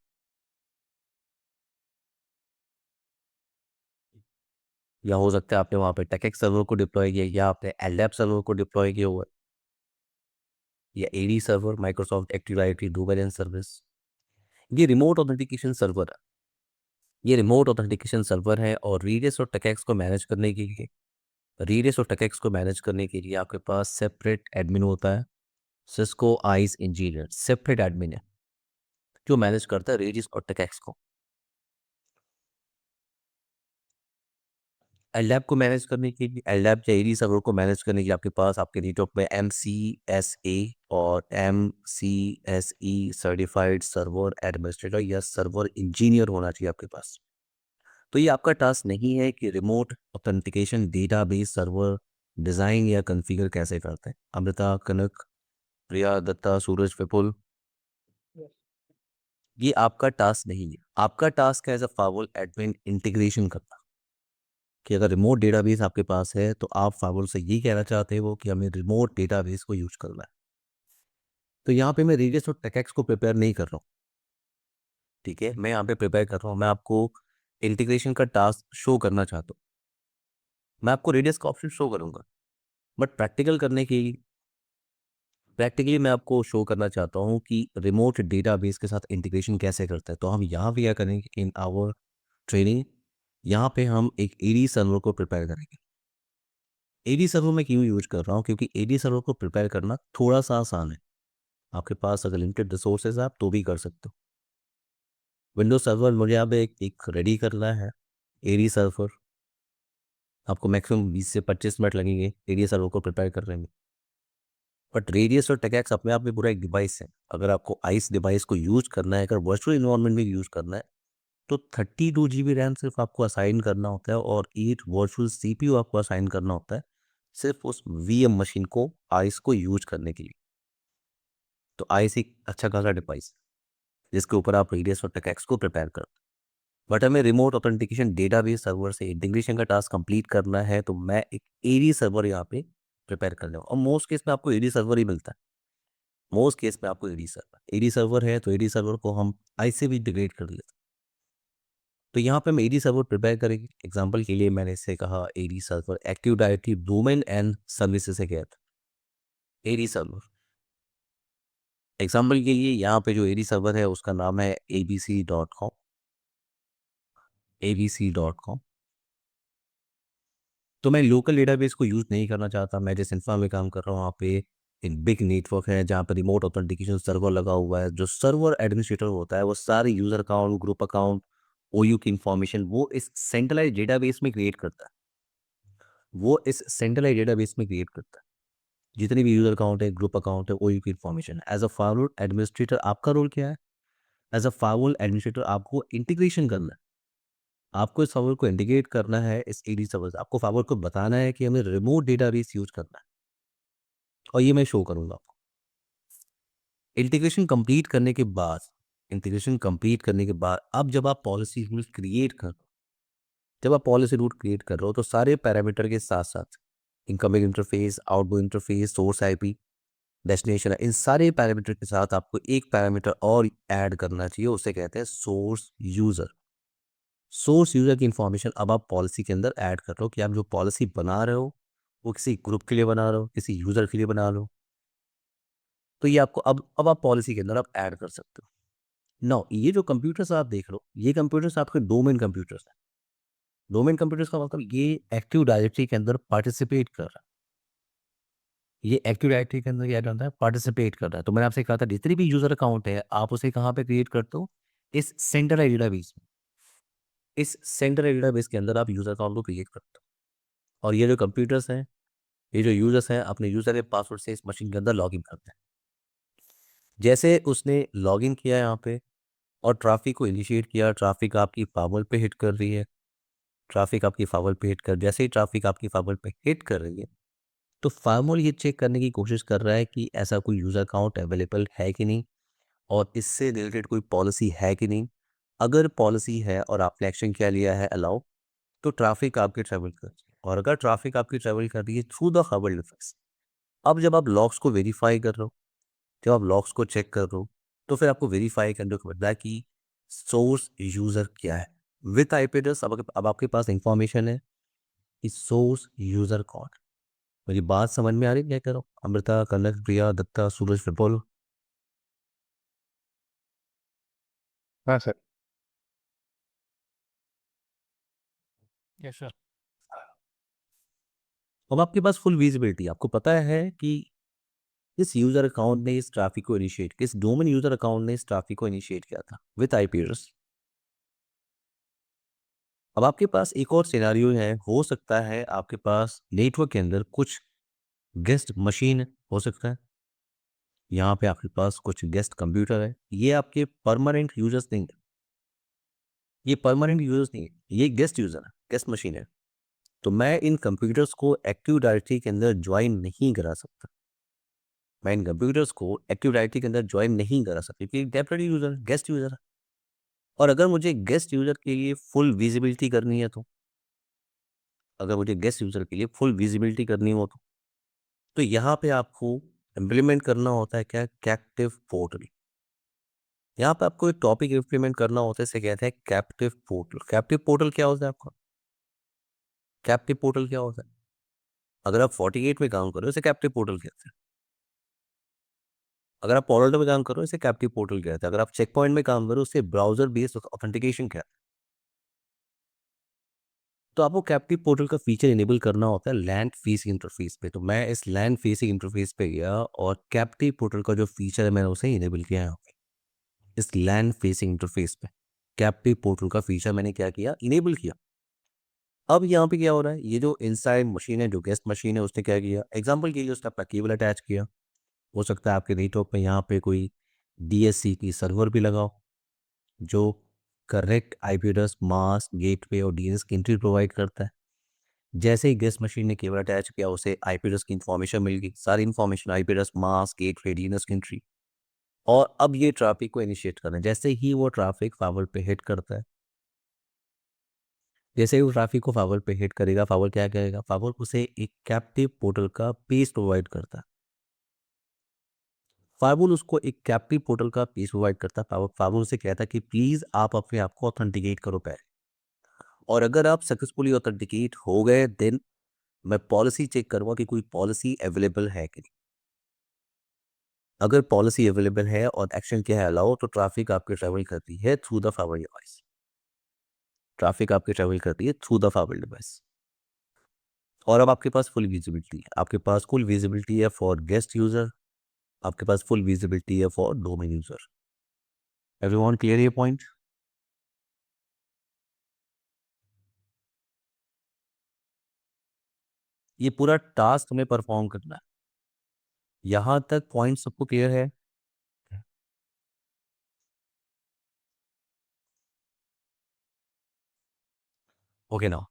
या हो सकता है आपने वहाँ पे टेकेक्स सर्वर को डिप्लॉय किया, या आपने एलडैप सर्वर को डिप्लॉय किया हुआ है, या AD server, Microsoft active directory do balance service. ये रिमोट ऑथेंटिकेशन सर्वर है, ये रिमोट ऑथेंटिकेशन सर्वर है। और रेडियस और टेकेक्स को मैनेज करने के लिए, रेडियस और टेकेक्स को मैनेज करने के लिए आपके पास सेपरेट एडमिन होता है, Cisco ice engineer separate admin है जो मैनेज करता है रेडियस और टेकेक्स को। एलडैप को मैनेज करने के लिए, एलडैप या एडी सर्वर को मैनेज करने के लिए आपके पास आपके नेटवर्क में MCSA और MCSE सर्टिफाइड सर्वर एडमिनिस्ट्रेटर या सर्वर इंजीनियर होना चाहिए आपके पास। तो ये आपका टास्क नहीं है कि remote authentication database server design या कॉन्फ़िगर कैसे करते हैं। अमृता, कनक, प्रिया, दत्ता, सूरज, विपुल, ये आपका टास्क नहीं है। आपका टास्क है एज अ फावल एडमिन इंटीग्रेशन करना, कि अगर रिमोट डेटाबेस आपके पास है तो आप फावल से ये कहना चाहते हो कि हमें रिमोट डेटाबेस को यूज करना है। तो यहाँ पे मैं रेडियस और टेक्स को प्रिपेयर नहीं कर रहा हूँ, ठीक है, मैं यहाँ पे प्रिपेयर कर रहा हूँ, मैं आपको इंटीग्रेशन का टास्क शो करना चाहता हूँ। मैं आपको रेडियस का ऑप्शन शो करूँगा, बट प्रैक्टिकली मैं आपको शो करना चाहता हूँ कि रिमोट डेटाबेस के साथ इंटीग्रेशन कैसे करता है। तो हम यहाँ पे क्या करेंगे इन आवर ट्रेनिंग, यहाँ पे हम एक एडी सर्वर को प्रिपेयर करेंगे। एडी सर्वर मैं क्यों यूज कर रहा हूँ, क्योंकि एडी सर्वर को प्रिपेयर करना थोड़ा सा आसान है। आपके पास अगर लिमिटेड रिसोर्सेज है आप तो भी कर सकते हो। विंडोज सर्वर मुझे यहाँ पे एक रेडी करना है, एडी सर्वर। आपको मैक्सिमम 20 से 25 मिनट लगेंगे एडी सर्वर को प्रिपेयर करने में। बट रेडियस और टेक्स अपने आप में पूरा एक डिवाइस है। अगर आपको आइस डिवाइस को यूज करना है, अगर वर्चुअल इन्वायरमेंट में यूज करना है, तो 32 GB रैम सिर्फ आपको असाइन करना होता है और 8 वर्चुअल CPU आपको असाइन करना होता है सिर्फ उस VM मशीन को आइस को यूज करने के लिए। तो आइस एक अच्छा खासा डिवाइस है जिसके ऊपर आप रेडियस और टेक्स को प्रिपेयर करते हैं। बट हमें रिमोट ऑथेंटिकेशन डेटाबेस सर्वर से इंटीग्रेशन का टास्क कंप्लीट करना है, तो मैं एक एडी सर्वर यहाँ पे प्रिपेयर कर लूँगा। और मोस्ट केस में आपको एडी सर्वर ही मिलता है। मोस्ट केस में आपको एडी सर्वर है तो एडी सर्वर को हम आइस से भी इंटीग्रेट कर लेते हैं। तो यहाँ पे हम एडी सर्वर प्रिपेयर करेंगे। एग्जांपल के लिए मैंने इससे कहा AD server active directory domain and services से गया था एडी सर्वर। एग्जांपल के लिए यहाँ पे जो एडी सर्वर है उसका नाम है abc.com। abc.com। तो मैं लोकल डेटाबेस को यूज़ नहीं करना चाहता। मैं जिस इंफ्रा में काम कर रहा हूँ वहाँ पे एक बिग नेटवर्क है जहाँ पर रिमोट ऑथेंटिकेशन सर्वर लगा हुआ है। जो सर्वर एडमिनिस्ट्रेटर होता है वो सारे user account, group account, OU की इंफॉर्मेशन वो इस सेंट्रलाइज डेटाबेस में क्रिएट करता है। जितनी भी यूज़र अकाउंट है, ग्रुप अकाउंट है, OU की information. As a firewall administrator आपका रोल क्या है? एज अ फायरवॉल एडमिनिस्ट्रेटर आपको इंटीग्रेशन करना है। आपको इस फायरवॉल को इंटीग्रेट करना है इस एडी सर्वर से। आपको फायरवॉल को बताना है कि हमें रिमोट डेटाबेस यूज़ करना है और ये मैं शो करूँगा आपको। इंटीग्रेशन कंप्लीट करने के बाद अब जब आप पॉलिसी रूल क्रिएट कर रहे हो तो सारे पैरामीटर के साथ-साथ incoming interface, outgoing interface, source IP, destination, इन सारे पैरामीटर के साथ आपको एक पैरामीटर और ऐड करना चाहिए, उसे कहते हैं सोर्स यूज़र। सोर्स यूज़र की इंफॉर्मेशन अब आप पॉलिसी के अंदर ऐड कर रहे हो कि आप जो पॉलिसी बना रहे हो वो किसी ग्रुप के लिए बना रहे हो, किसी यूज़र के लिए बना रहे हो। तो ये आपको अब आप पॉलिसी के अंदर आप ऐड कर सकते हो। नाउ ये जो कंप्यूटर्स आप देख रहे हो, ये कंप्यूटर्स आपके डोमेन कंप्यूटर्स हैं। डोमेन कंप्यूटर्स का मतलब ये एक्टिव डायरेक्टरी के अंदर पार्टिसिपेट कर रहा है। ये एक्टिव डायरेक्टरी के अंदर क्या करता है? पार्टिसिपेट कर रहा है। तो मैंने आपसे कहा था जितनी भी यूज़र अकाउंट है आप उसे कहाँ पे क्रिएट करते हो? इस सेंट्रलाइज्ड डेटाबेस में। इस सेंट्रलाइज्ड डेटाबेस के अंदर आप यूज़र अकाउंट को क्रिएट करते हो और ये जो कंप्यूटर्स हैं, ये जो यूज़र्स हैं अपने यूज़र के पासवर्ड से इस मशीन के अंदर लॉगिन करते हैं। जैसे उसने लॉगिन किया यहाँ पे और ट्रैफिक को इनिशिएट किया, ट्रैफिक आपकी फार्मवॉल पे हिट कर रही है। जैसे ही ट्रैफिक आपकी फार्मवॉल पे हिट कर रही है तो फार्मवॉल ये चेक करने की कोशिश कर रहा है कि ऐसा कोई यूज़र अकाउंट अवेलेबल है कि नहीं और इससे रिलेटेड कोई पॉलिसी है कि नहीं। अगर पॉलिसी है और आपने एक्शन क्या लिया है अलाउ, तो ट्रैफिक आपके ट्रैवल कर रही है। और अगर ट्रैफिक आपकी ट्रैवल कर रही है थ्रू द फार्मवॉल इंटरफेस, अब जब आप लॉग्स को वेरीफाई कर रहे हो, जब आप लॉग्स को चेक कर रहे हो, तो फिर आपको वेरीफाई करने को मिलता है कि सोर्स यूज़र क्या है। विथ आईपी एड्रेस अब आपके पास इंफॉर्मेशन है कि सोर्स यूज़र कौन है। मेरी बात समझ में आ रही है क्या कह रहा हूँ? अमृता, कनक, प्रिया, दत्ता, सूरज, विपुल। हाँ सर। Yes sir. अब आपके पास फुल विजिबिलिटी, आपको पता है कि इस यूज़र अकाउंट ने इस ट्रैफिक को इनिशिएट किया, इस डोमेन यूज़र अकाउंट ने इस ट्रैफिक को इनिशिएट किया था विथ आईपी एड्रेस। अब आपके पास एक और सिनेरियो है, हो सकता है आपके पास नेटवर्क के अंदर कुछ गेस्ट मशीन हो सकता है, यहाँ पे आपके पास कुछ गेस्ट कंप्यूटर है। ये आपके परमानेंट यूजर्स नहीं है, ये गेस्ट यूज़र है, गेस्ट मशीन है। तो मैं इन कंप्यूटर्स को एक्टिव डायरेक्टरी के अंदर ज्वाइन नहीं करा सकता। मैं इन कंप्यूटर्स को एक्टिव डायरेक्टरी के अंदर ज्वाइन नहीं करा सकती क्योंकि टेम्पररी यूजर, गेस्ट यूजर है। और अगर मुझे गेस्ट यूजर के लिए फुल विजिबिलिटी करनी है तो, अगर मुझे गेस्ट यूजर के लिए फुल विजिबिलिटी करनी हो तो यहाँ पे आपको इम्प्लीमेंट करना होता है क्या, कैप्टिव पोर्टल। यहाँ पे आपको एक टॉपिक इम्प्लीमेंट करना होता है, इसे कहते हैं कैप्टिव पोर्टल। कैप्टिव पोर्टल क्या होता है आपका, कैप्टिव पोर्टल क्या होता है? अगर आप 48 में काम कर रहे हो इसे कैप्टिव पोर्टल कहते हैं। अगर आप पोर्टल में काम कर रहे हो इसे कैप्टिव पोर्टल कहते हैं। अगर आप चेक पॉइंट में काम कर रहे हो उसे ब्राउजर बेस्ड ऑथेंटिकेशन कहते हैं। तो आपको कैप्टिव पोर्टल का फीचर इनेबल करना होता है लैंड फेसिंग इंटरफेस पे। तो मैं इस लैंड फेसिंग इंटरफेस पे गया और कैप्टिव पोर्टल का जो फीचर है मैंने उसे इनेबल किया है। इस लैंड फेसिंग इंटरफेस पे कैप्टिव पोर्टल का फीचर मैंने क्या किया, इनेबल किया। अब यहाँ पे क्या हो रहा है, ये जो इनसाइड मशीन है, जो गेस्ट मशीन है, उसने क्या किया, एग्जांपल के लिए उसने अपना केबल अटैच किया। हो सकता है आपके नेटवर्क में यहाँ पे कोई डीएससी की सर्वर भी लगाओ जो correct IP address, mask, gateway और डीएनएस की एंट्री प्रोवाइड करता है। जैसे ही गेस्ट मशीन ने केबल अटैच किया उसे आईपी एड्रेस की इन्फॉर्मेशन मिल गई, सारी information, IP address, mask, gateway, DNS की एंट्री। और अब ये ट्रैफिक को इनिशिएट करना है। जैसे ही वो ट्रैफिक फावर पे हिट करता है, जैसे ही वो ट्रैफिक को फावर पे हिट करेगा, फावर क्या करेगा, फावर उसे एक कैप्टिव पोर्टल का पेज प्रोवाइड करता है। फाइबुल उसको एक कैप्टिव पोर्टल का पेज प्रोवाइड करता है। फाइबुल से कहता है कि प्लीज आप अपने आप को ऑथेंटिकेट करो पहले, और अगर आप सक्सेसफुली ऑथेंटिकेट हो गए देन मैं पॉलिसी चेक करूंगा कि कोई पॉलिसी अवेलेबल है कि नहीं। अगर पॉलिसी अवेलेबल है और एक्शन क्या है अलाउ, तो ट्रैफिक आपके ट्रेवल करती है through the fibre device. Traffic आपके ट्रेवल करती है थ्रू द फाइबर डिवाइस। और अब आपके पास फुल विजिबिलिटी है। आपके पास फुल विजिबिलिटी है फॉर गेस्ट यूजर, आपके पास फुल विजिबिलिटी है for domain user. Everyone clear ये पॉइंट? ये पूरा टास्क हमें परफॉर्म करना है। यहां तक पॉइंट सबको क्लियर है? ओके ना।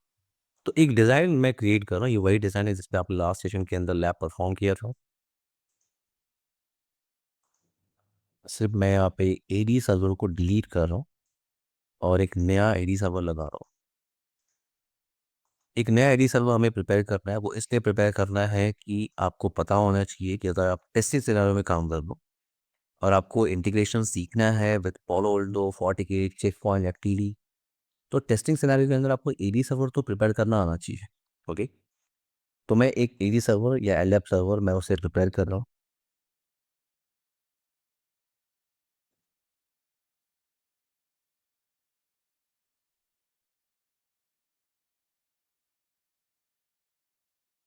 तो एक डिजाइन मैं क्रिएट कर रहा हूँ, ये वही डिजाइन है जिसपे आप लास्ट सेशन के अंदर लैब परफॉर्म किया था। सिर्फ मैं यहाँ पे एडी सर्वर को डिलीट कर रहा हूँ और एक नया एडी सर्वर लगा रहा हूँ। एक नया एडी सर्वर हमें प्रिपेयर करना है। वो इसलिए प्रिपेयर करना है कि आपको पता होना चाहिए कि अगर आप टेस्टिंग सिनेरियो में काम कर लो और आपको इंटीग्रेशन सीखना है with Palo Alto, FortiGate, check point, FTD, तो टेस्टिंग सिनेरियो के अंदर आपको एडी सर्वर तो प्रिपेयर करना आना चाहिए। ओके, तो मैं एक एडी सर्वर या एलएफ सर्वर मैं उसे प्रिपेयर कर रहा हूँ।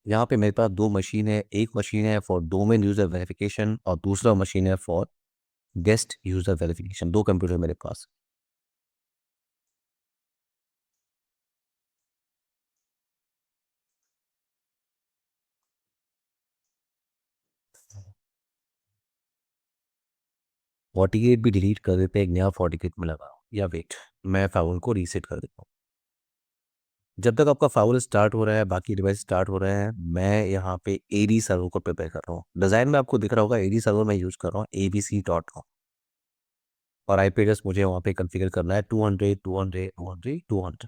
यहाँ पे मेरे पास दो मशीन है। एक मशीन है फॉर डोमेन यूजर वेरिफिकेशन और दूसरा मशीन है फॉर गेस्ट यूजर वेरिफिकेशन। दो कंप्यूटर मेरे पास। FortiGate भी डिलीट कर देते हैं, एक नया FortiGate में लगाओ, या वेट मैं फाइल को रीसेट कर देता हूँ। जब तक आपका फाइल स्टार्ट हो रहा है, बाकी डिवाइस स्टार्ट हो रहे हैं, मैं यहाँ पे एडी सर्वर को प्रिपेयर कर रहा हूँ। डिजाइन में आपको दिख रहा होगा एडी सर्वर मैं यूज कर रहा हूँ abc.com, और आईपी एड्रेस मुझे वहाँ पे कॉन्फ़िगर करना है 200.200.200.200।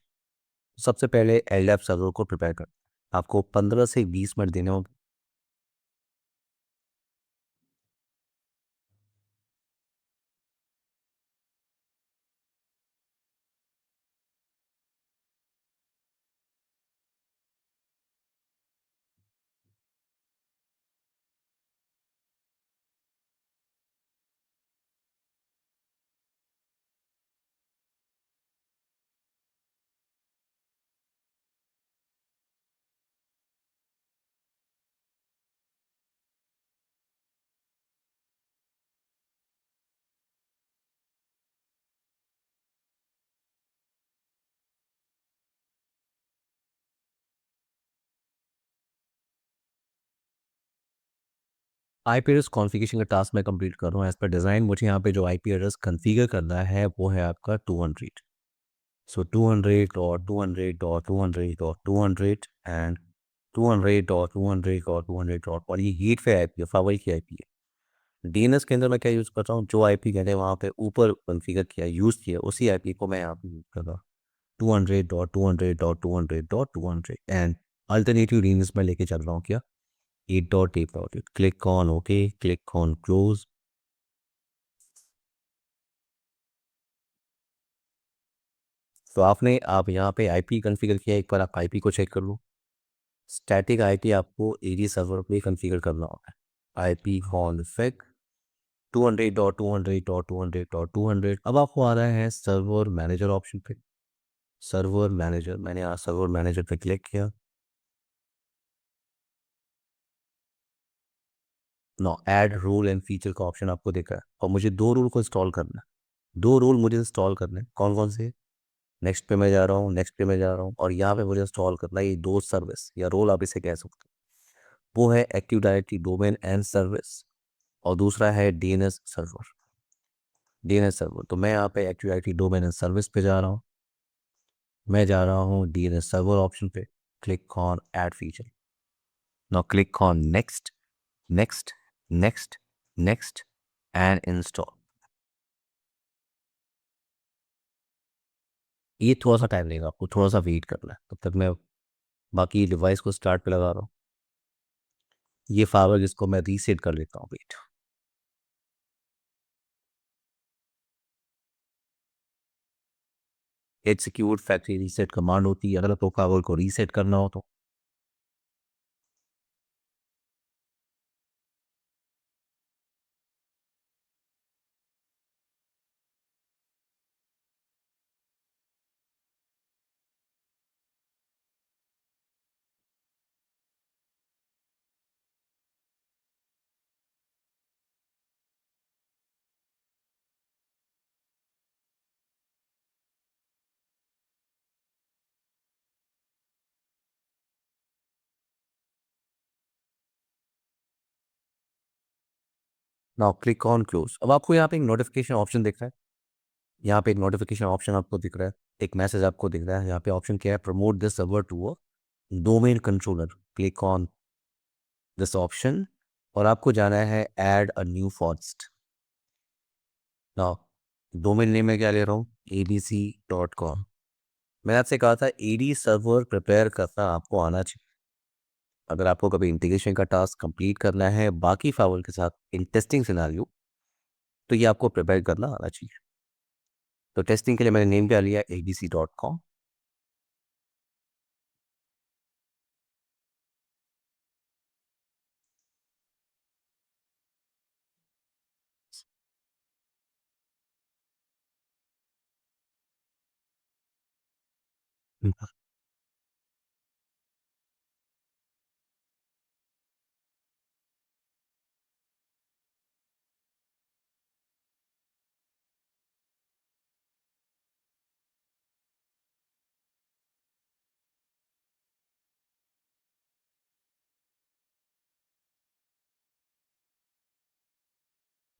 सबसे पहले एलएफ सर्वर को प्रिपेयर कर, आपको 15 से 20 मिनट देने होंगे। आईपी एड्रेस कॉन्फ़िगरेशन का टास्क मैं कंप्लीट कर रहा हूँ एज पर डिज़ाइन। मुझे यहाँ पे जो आईपी एड्रेस कॉन्फ़िगर करना है वो है आपका 200। सो 200.200.200.200 एंड 200.200.200. और ये गेट पे आईपी है, फाइल की आईपी है। डीएनएस के अंदर मैं क्या यूज़ कर रहा हूँ, जो आईपी मैंने वहाँ पे ऊपर कॉन्फ़िगर किया, यूज़ किया, उसी आईपी को मैं यहाँ पे यूज़ कर रहा हूँ, 200.200.200.200 एंड अल्टरनेटिव डीएनएस में लेके चल रहा हूँ क्या, 8.8.8. Click on okay, click on close. तो आप यहाँ पे आईपी कॉन्फ़िगर किया, एक बार आप आईपी को चेक कर लो। स्टैटिक आईपी आपको एडी सर्वर पे कॉन्फ़िगर करना होता है, आईपी कॉन्फ़िग 200.200.200.200। अब आपको आ रहा है सर्वर मैनेजर ऑप्शन पे, सर्वर मैनेजर, मैंने यहाँ सर्वर मैनेजर पे क्लिक किया। No add role and feature का ऑप्शन आपको दिख रहा है, और मुझे 2 रूल को इंस्टॉल करना है, 2 रूल मुझे इंस्टॉल करने हैं। कौन कौन से? नेक्स्ट पे मैं जा रहा हूँ, नेक्स्ट पे मैं जा रहा हूँ, और यहाँ पे मुझे इंस्टॉल करना है ये 2 सर्विस या रोल आप इसे कह सकते हो। वो है active directory domain and service, और दूसरा है डीएनएस सर्वर, डीएनएस सर्वर। तो मैं यहाँ पे active directory domain and service पे जा रहा हूँ, मैं जा रहा हूँ डीएनएस सर्वर ऑप्शन पे, click on add feature. Now click on next, next, next, next and install. ये थोड़ा सा टाइम लेगा, आपको थोड़ा सा वेट करना है। तब तक मैं बाकी डिवाइस को स्टार्ट पे लगा रहा हूँ। ये फाइबर जिसको मैं रीसेट कर लेता हूँ, wait. Execute factory reset command होती है अगर आपको फाइबर को रीसेट करना हो तो। Now click on close. अब आपको यहाँ पे एक नोटिफिकेशन ऑप्शन दिख रहा है, यहाँ पे एक नोटिफिकेशन ऑप्शन आपको दिख रहा है, एक मैसेज आपको दिख रहा है। यहाँ पे ऑप्शन क्या है, promote this server to a domain controller. Click on this option, और आपको जाना है add a new forest. Now domain name में क्या ले रहा हूँ, abc.com। मैंने आपसे कहा था एडी सर्वर प्रिपेयर करना आपको आना चाहिए। अगर आपको कभी इंटीग्रेशन का टास्क कंप्लीट करना है बाकी फाइल के साथ इन टेस्टिंग सिनेरियो, तो ये आपको प्रिपेयर करना आना चाहिए। तो टेस्टिंग के लिए मैंने नेम क्या लिया, abc.com।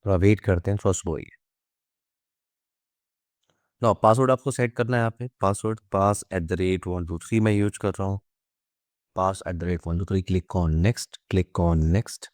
थोड़ा वेट करते हैं, फर्स्ट वो ही। नो पासवर्ड आपको सेट करना है यहाँ पे, पासवर्ड pass@123 मैं यूज कर रहा हूँ, pass@123। Click on next, click on next.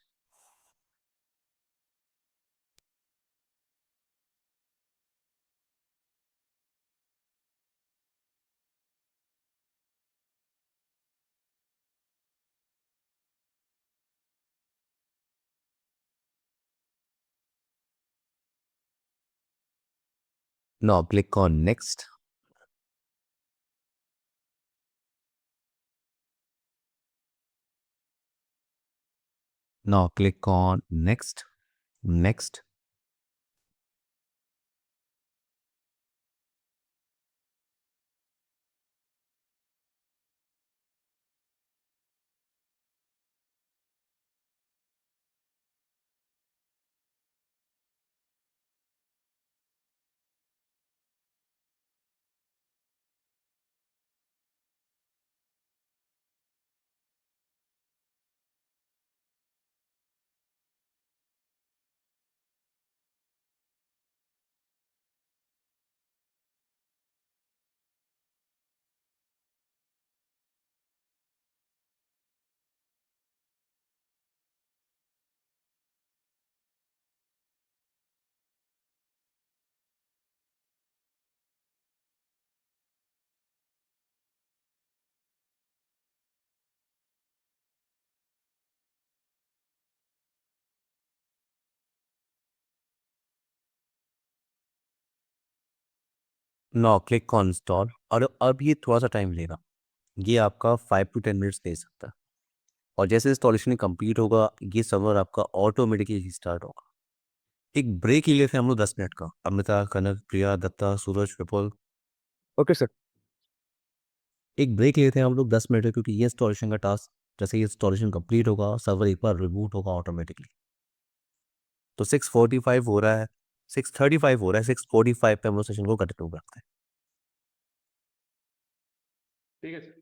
No click on next. No click on next, next. No, click on install, और अब ये थोड़ा सा टाइम लेगा, ये आपका 5 to 10 मिनट्स ले सकता है। और जैसे इंस्टॉलेशन कंप्लीट होगा, ये सर्वर आपका ऑटोमेटिकली स्टार्ट होगा। एक ब्रेक ले लेते हैं हम लोग 10 मिनट का। अमृता, कनक, प्रिया, दत्ता, सूरज, विपुल, ओके सर। एक ब्रेक लेते हैं हम लोग 10 मिनट का, क्योंकि ये इंस्टॉलेशन का टास्क, जैसे ये इंस्टॉलेशन कंप्लीट होगा, सर्वर एक बार रिबूट होगा ऑटोमेटिकली। तो 6:45 हो रहा है, 6:35 हो रहा है, 6:45 पे हम लोग सेशन को कंटिन्यू करते हैं। ठीक है सर।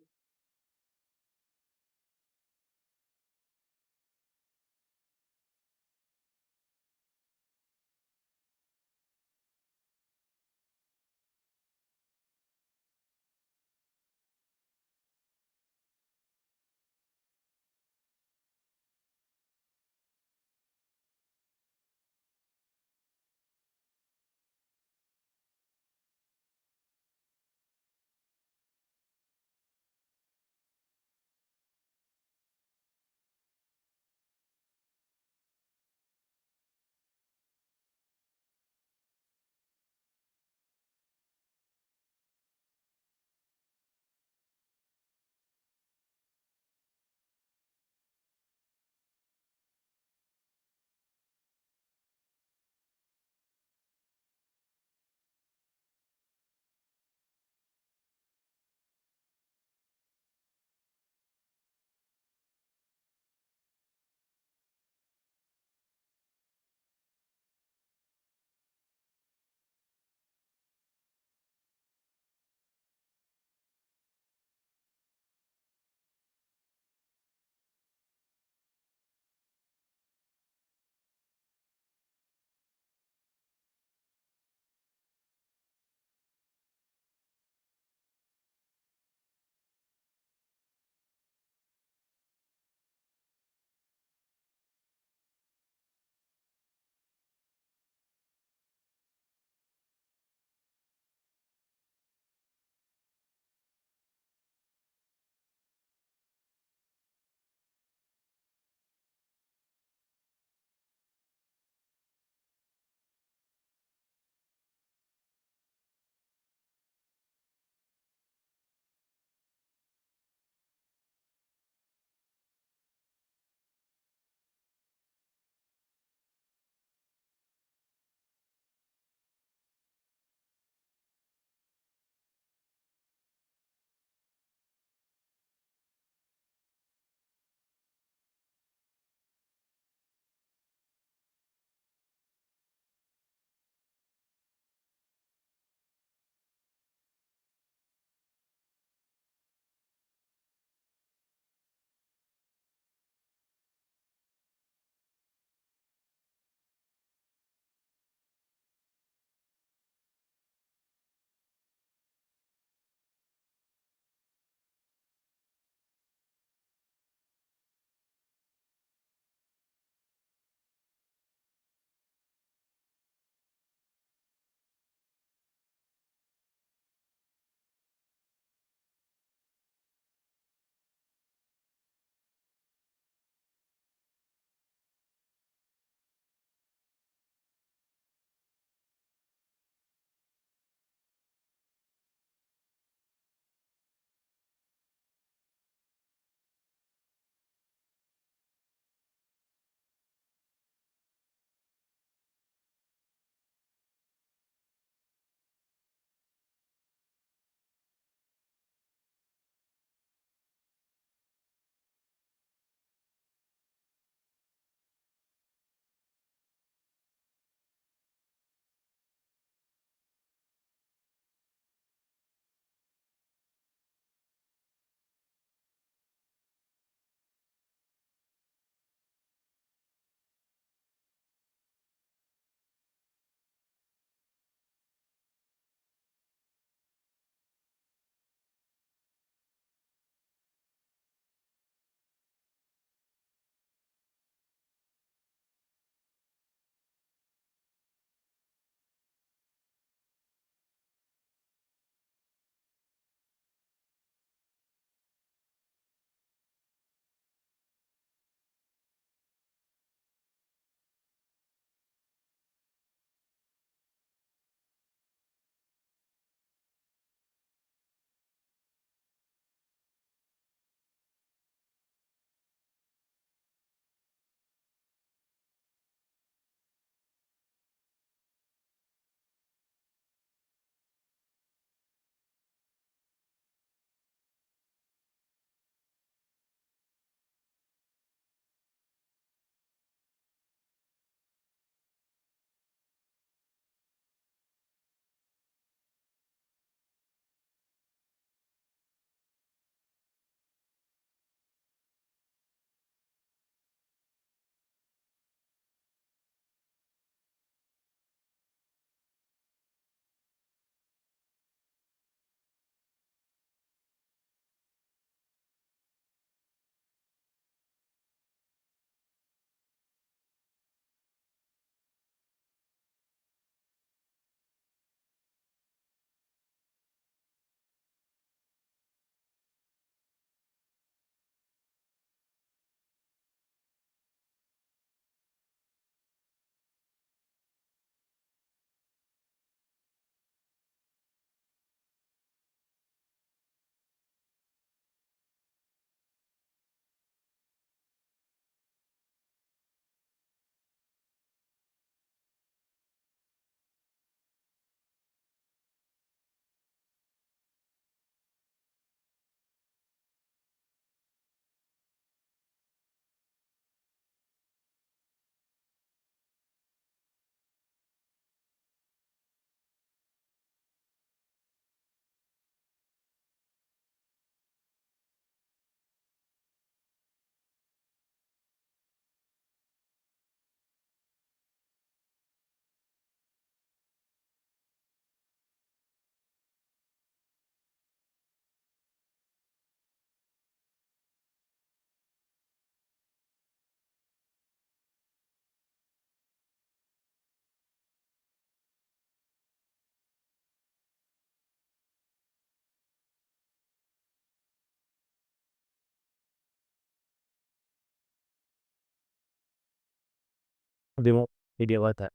Demo वीडियो हुआ था.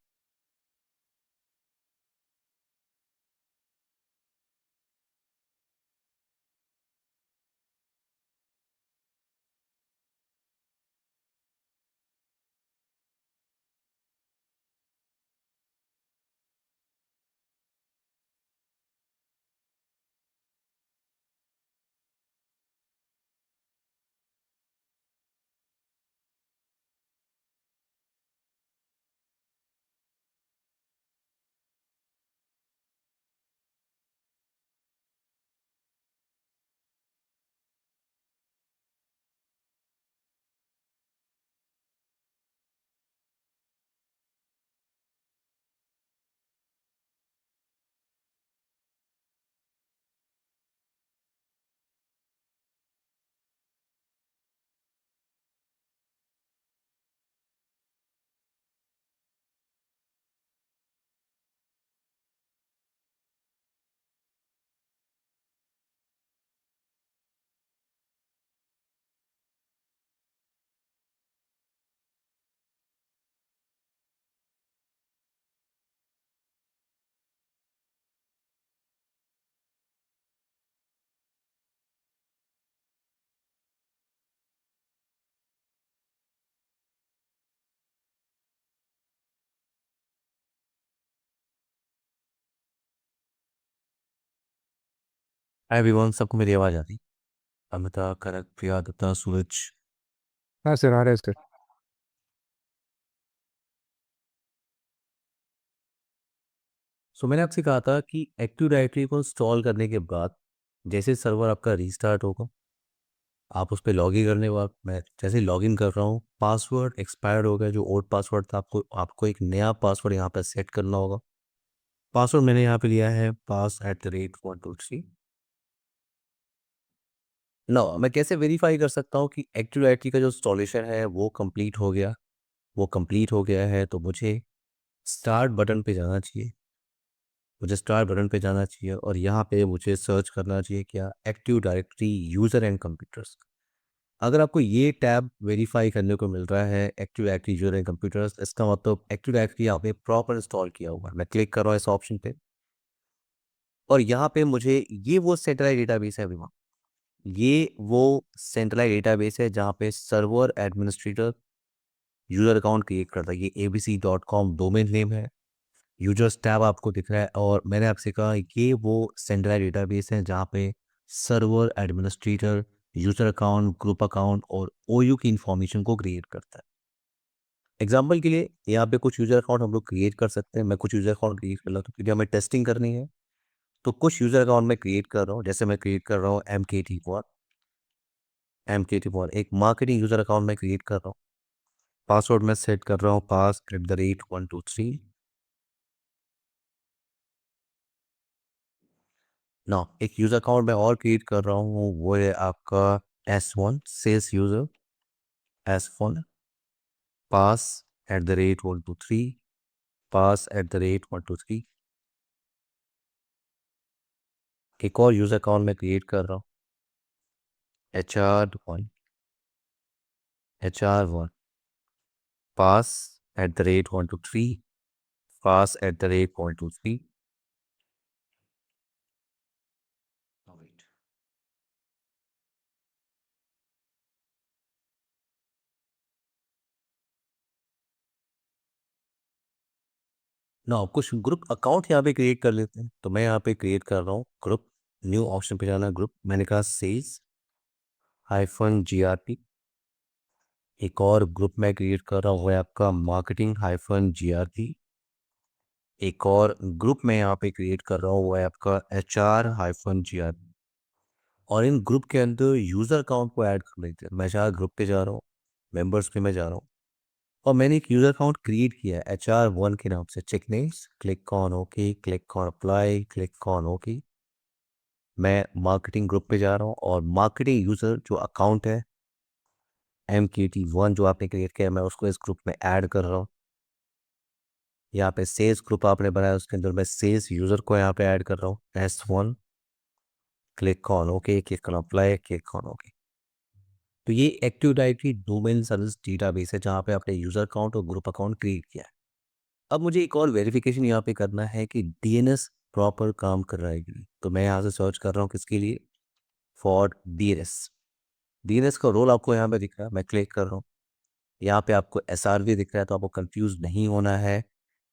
हाय एवरीवन, सबको मेरी आवाज़ आ रही? अमिता, कनक, प्रिया, दत्ता, सूरज। हाँ सर, आ रहा है सर. सो मैंने आपसे कहा था कि एक्टिव डायरेक्टरी को इंस्टॉल करने के बाद जैसे सर्वर आपका रीस्टार्ट होगा, आप उस पर लॉगिन करने के बाद, मैं जैसे लॉगिन कर रहा हूँ, पासवर्ड एक्सपायर्ड हो गया, जो ओल्ड पासवर्ड था, आपको एक नया पासवर्ड यहाँ पर सेट करना होगा. पासवर्ड मैंने यहाँ पे लिया है pass@123. ना मैं कैसे वेरीफाई कर सकता हूँ कि एक्टिव डायरेक्टरी का जो इंस्टॉलेशन है वो कंप्लीट हो गया? वो कंप्लीट हो गया है तो मुझे स्टार्ट बटन पे जाना चाहिए. मुझे स्टार्ट बटन पे जाना चाहिए और यहाँ पे मुझे सर्च करना चाहिए क्या, active directory user and computers. अगर आपको ये टैब वेरीफाई करने को मिल रहा है active directory user and computers, इसका मतलब एक्टिव डायरेक्टरी आपने प्रॉपर इंस्टॉल किया हुआ है. मैं क्लिक कर रहा हूँ इस ऑप्शन पे और यहाँ पे मुझे ये वो सेंट्रलाइज डेटाबेस है एवरीवन. ये वो सेंट्रलाइज डेटाबेस है जहाँ पे server administrator user account create करता है. ये abc.com डोमेन नेम है. यूजर्स टैब आपको दिख रहा है और मैंने आपसे कहा ये वो सेंट्रलाइज डेटाबेस है जहाँ पे server administrator user account, group account और ओयू की इंफॉर्मेशन को क्रिएट करता है. एग्जाम्पल के लिए यहाँ पे कुछ यूज़र अकाउंट हम लोग क्रिएट कर सकते हैं. मैं कुछ यूज़र अकाउंट क्रिएट कर लेता हूँ क्योंकि हमें टेस्टिंग करनी है. तो कुछ यूज़र अकाउंट मैं क्रिएट कर रहा हूँ. जैसे मैं क्रिएट कर रहा हूँ MKT1 एक मार्केटिंग यूज़र अकाउंट मैं क्रिएट कर रहा हूँ. पासवर्ड मैं सेट कर रहा हूँ pass@123. ना एक यूज़र अकाउंट मैं और क्रिएट कर रहा हूँ, वो है आपका S1 sales user S1 pass@123 pass@123. एक और यूज़र अकाउंट मैं क्रिएट कर रहा हूँ HR1 pass@123 pass@123. Now wait. ना कुछ ग्रुप अकाउंट यहाँ पे क्रिएट कर लेते हैं. तो मैं यहाँ पे क्रिएट कर रहा हूँ ग्रुप. न्यू ऑप्शन पे जाना, ग्रुप. मैंने कहा सेल्स -GRP. एक और ग्रुप मैं क्रिएट कर रहा हूँ वो है आपका मार्केटिंग -GRP. एक और ग्रुप मैं यहाँ पे क्रिएट कर रहा हूँ वो है आपका HR-GRP. और इन ग्रुप के अंदर यूज़र अकाउंट को ऐड कर लेते हैं. मैं जहाँ ग्रुप पे जा रहा हूँ, मेंबर्स पे मैं जा रहा हूँ और मैंने एक यूज़र अकाउंट क्रिएट किया है HR1 के नाम से. Check names, click on okay, click on apply, click on okay. मैं मार्केटिंग ग्रुप पे जा रहा हूँ और मार्केटिंग यूज़र जो अकाउंट है MKT1 जो आपने क्रिएट किया है, मैं उसको इस ग्रुप में ऐड कर रहा हूँ. यहाँ पे सेल्स ग्रुप आपने बनाया, उसके अंदर मैं सेल्स यूज़र को यहाँ पे ऐड कर रहा हूँ S1. Click on okay, click on apply, click on okay. तो ये active directory domain service database है जहाँ पे आपने यूज़र अकाउंट और ग्रुप अकाउंट क्रिएट किया है। अब मुझे एक और वेरिफिकेशन यहाँ पे करना है कि डीएनएस प्रॉपर काम कर रहा है कि नहीं। तो मैं यहाँ से सर्च कर रहा हूँ किसके लिए, फॉर डीएनएस। डीएनएस का रोल आपको यहाँ पे दिख रहा है, मैं क्लिक कर रहा हूँ। यहाँ पे आपको एसआरवी दिख रहा है, तो आपको कंफ्यूज नहीं होना है।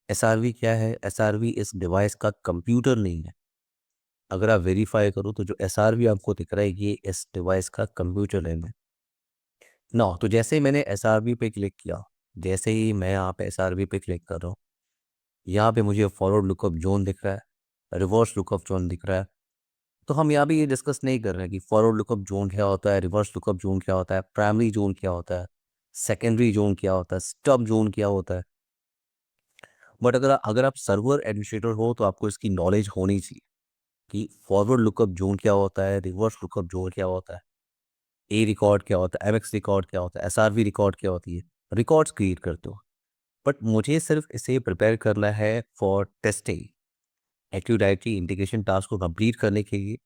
एसआरवी क्या है? एसआरवी इस डिवाइस का कंप्यूटर नहीं है। अगर आप वेरीफाई करो तो जो एसआरवी आपको दिख रहा है ये इस डिवाइस का कंप्यूटर नेम है ना। तो जैसे ही मैंने एसआरवी पे क्लिक किया, जैसे ही मैं यहाँ पे एसआरवी पे क्लिक कर रहा हूँ, यहाँ पे मुझे फॉरवर्ड लुकअप जोन दिख रहा है, रिवर्स लुकअप जोन दिख रहा है। तो हम यहाँ पे ये डिस्कस नहीं कर रहे हैं कि फॉरवर्ड लुकअप जोन क्या होता है, रिवर्स लुकअप जोन क्या होता है, प्राइमरी जोन क्या होता है, सेकेंडरी जोन क्या होता है, स्टब जोन क्या होता है। बट अगर आप सर्वर एडमिनिस्ट्रेटर हो तो आपको इसकी नॉलेज होनी चाहिए कि फॉरवर्ड लुकअप जोन क्या होता है, रिवर्स लुकअप जोन क्या होता है, ए रिकॉर्ड क्या होता है, एमएक्स रिकॉर्ड क्या होता है, एसआरवी रिकॉर्ड क्या होती है। रिकॉर्ड्स क्रिएट करते हो, बट मुझे सिर्फ इसे प्रिपेयर करना है for testing. Active directory integration task को कंप्लीट करने के लिए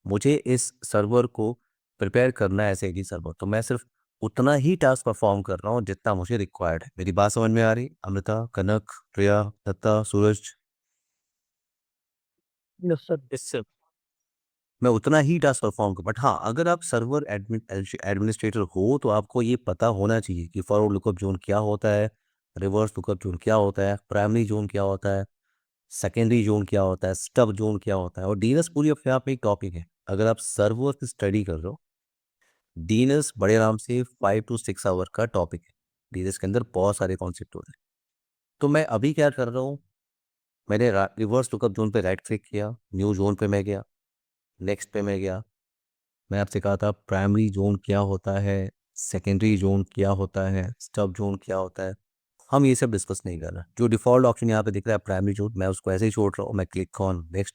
मुझे इस सर्वर को प्रिपेयर करना है एज ए सर्वर। तो मैं सिर्फ उतना ही टास्क परफॉर्म कर रहा हूँ जितना मुझे रिक्वायर्ड है। मेरी बात समझ में आ रही? अमृता, कनक, प्रिया, दत्ता, सूरज, यस सर। इससे मैं उतना ही टास्क परफॉर्म कर। बट हाँ, अगर आप सर्वर एडमिनिस्ट्रेटर हो तो आपको ये पता होना चाहिए कि फॉरवर्ड लुकअप जोन क्या होता है, रिवर्स लुकअप जोन क्या होता है, प्राइमरी जोन क्या होता है, सेकेंडरी जोन क्या होता है, स्टब जोन क्या होता है। और डीएनएस पूरी अपने आप में एक टॉपिक है। अगर आप सर्वर की स्टडी कर रहे हो, डीएनएस बड़े आराम से 5 to 6 आवर का टॉपिक है। डीएनएस के अंदर बहुत सारे कॉन्सेप्ट होते हैं। तो मैं अभी क्या कर रहा हूँ, मैंने रिवर्स लुकअप जोन पे राइट क्लिक किया, न्यू जोन पे मैं गया, नेक्स्ट पे मैं गया। मैं आपसे कहा था प्राइमरी जोन क्या होता है, सेकेंडरी जोन क्या होता है, स्टब जोन क्या होता है। हम ये सब डिस्कस नहीं कर रहे। जो डिफ़ॉल्ट ऑप्शन यहाँ पे दिख रहा है प्राइमरी जोन, मैं उसको ऐसे ही छोड़ रहा हूँ। मैं क्लिक ऑन नेक्स्ट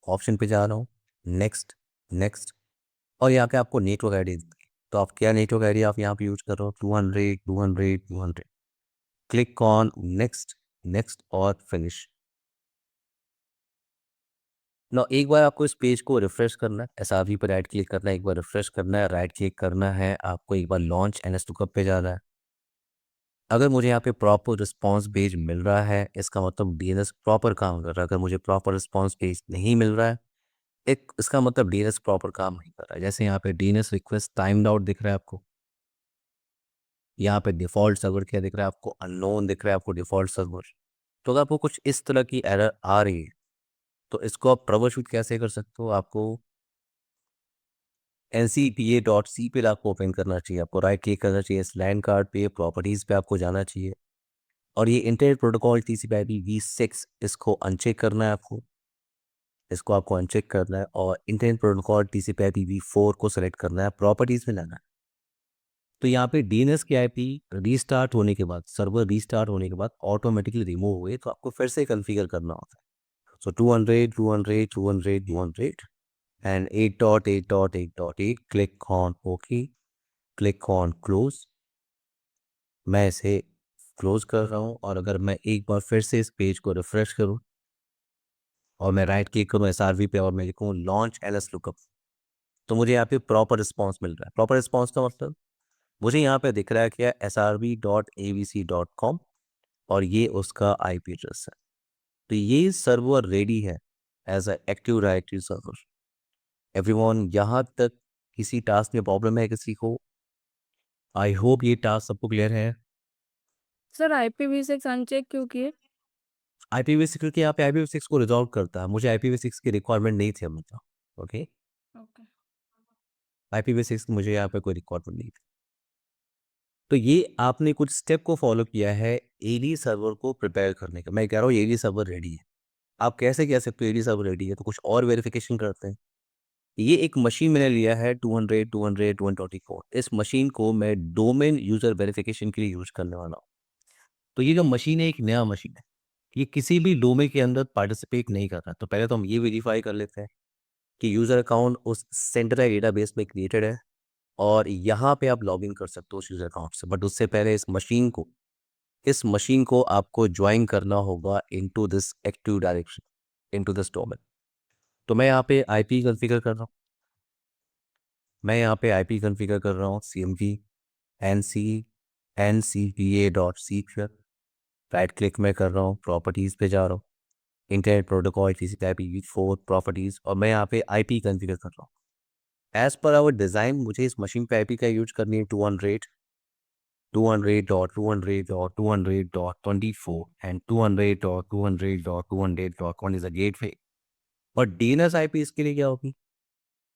ऑप्शन पे जा रहा हूँ, नेक्स्ट, नेक्स्ट। और यहाँ पे आपको नेटवर्क आईडी, तो आप क्या नेटवर्क आईडी आप यहाँ पे यूज कर रहे हो, 200 200 200। क्लिक ऑन नेक्स्ट, नेक्स्ट और फिनिश। ना एक बार आपको इस पेज को रिफ्रेश करना है, एसआरवी पर राइट क्लिक करना है, एक बार रिफ्रेश करना है, राइट क्लिक करना है, आपको एक बार लॉन्च एनएस लुकअप पे जाना है। अगर मुझे यहाँ पे प्रॉपर रिस्पांस पेज मिल रहा है, इसका मतलब डीएनएस प्रॉपर काम कर रहा है। अगर मुझे प्रॉपर रिस्पांस पेज नहीं मिल रहा है, एक इसका मतलब डीएनएस प्रॉपर काम नहीं कर रहा है। जैसे यहाँ पे डीएनएस रिक्वेस्ट टाइम्ड आउट दिख रहा है आपको, यहाँ पे डिफ़ॉल्ट सर्वर क्या दिख रहा है आपको, अननोन दिख रहा है आपको डिफ़ॉल्ट सर्वर। तो अगर आपको कुछ इस तरह की एरर आ रही है तो इसको आप ट्रबल शूट कैसे कर सकते हो? आपको ncpa.c पे आपको ओपन करना चाहिए, आपको राइट क्लिक करना चाहिए, इस लैंड कार्ड पे प्रॉपर्टीज़ पे आपको जाना चाहिए और ये इंटरनेट प्रोटोकॉल TCP/IP v6 इसको अनचेक करना है आपको। इसको आपको अनचेक करना है और इंटरनेट प्रोटोकॉल TCP/IP v4 को सेलेक्ट करना है, प्रॉपर्टीज़ में जाना है। तो यहाँ पे डीएनएस की आईपी रीस्टार्ट होने के बाद, सर्वर रीस्टार्ट होने के बाद ऑटोमेटिकली रिमूव हुए, तो आपको फिर से कॉन्फ़िगर करना होता है। सो 200 200 200 200 and 8.8.8.8, click on OK, click on close। मैं इसे क्लोज कर रहा हूँ और अगर मैं एक बार फिर से इस पेज को रिफ्रेश करूँ और मैं राइट क्लिक करूँ एसआरवी पे और मैं लिखूँ लॉन्च एलएस लुकअप, तो मुझे यहाँ पे प्रॉपर रिस्पॉन्स मिल रहा है। प्रॉपर रिस्पॉन्स का मतलब मुझे यहाँ पे दिख रहा है कि srv.abc.com और ये उसका आईपी एड्रेस है। तो ये सर्वर रेडी है as a active directory server. Everyone, यहाँ तक किसी टास्क में प्रॉब्लम है किसी को? आई होप ये टास्क सबको क्लियर है। सर IPv6 अनचेक क्यों किए? IPv6 क्योंकि यहाँ पे IPv6 को रिजॉल्व करता है। मुझे IPv6 की रिक्वायरमेंट नहीं थी अमृता। Okay, okay. IPv6 की मुझे यहाँ पे कोई रिक्वायरमेंट नहीं थी। तो ये आपने कुछ स्टेप को फॉलो किया है एडी सर्वर को प्रिपेयर करने का। मैं कह रहा हूँ एडी सर्वर रेडी है। आप कैसे कह सकते हो एडी सर्वर रेडी है? तो कुछ और वेरिफिकेशन करते हैं। ये एक मशीन मैंने लिया है 200 200 124। इस मशीन को मैं डोमेन यूजर वेरिफिकेशन के लिए यूज करने वाला हूँ। तो ये जो मशीन है एक नया मशीन है, ये किसी भी डोमेन के अंदर पार्टिसिपेट नहीं कर रहा। तो पहले तो हम ये वेरीफाई कर लेते हैं कि यूज़र अकाउंट उस सेंट्रलाइज्ड डेटाबेस में क्रिएटेड है और यहाँ पे आप लॉगिन कर सकते हो उस यूज़र अकाउंट से। बट उससे पहले इस मशीन को आपको ज्वाइन करना होगा into this active direction, into this domain. तो मैं यहाँ पे आईपी कॉन्फ़िगर कर रहा हूँ। मैं यहाँ पे आईपी कॉन्फ़िगर कर रहा हूँ cmp ncpa.secure। राइट क्लिक में कर रहा हूँ, प्रॉपर्टीज़ पे जा रहा हूँ, इंटरनेट प्रोटोकॉल TCP/IP4 प्रॉपर्टीज़, और मैं यहाँ पे आईपी कॉन्फ़िगर कर रहा हूँ। एज़ पर आवर डिज़ाइन मुझे इस मशीन पे आईपी का यूज करनी है 200.200.200.200.24 एंड 200.200.200.1 इज अ गेटवे। और डीएनएस आईपी इसके लिए क्या होगी?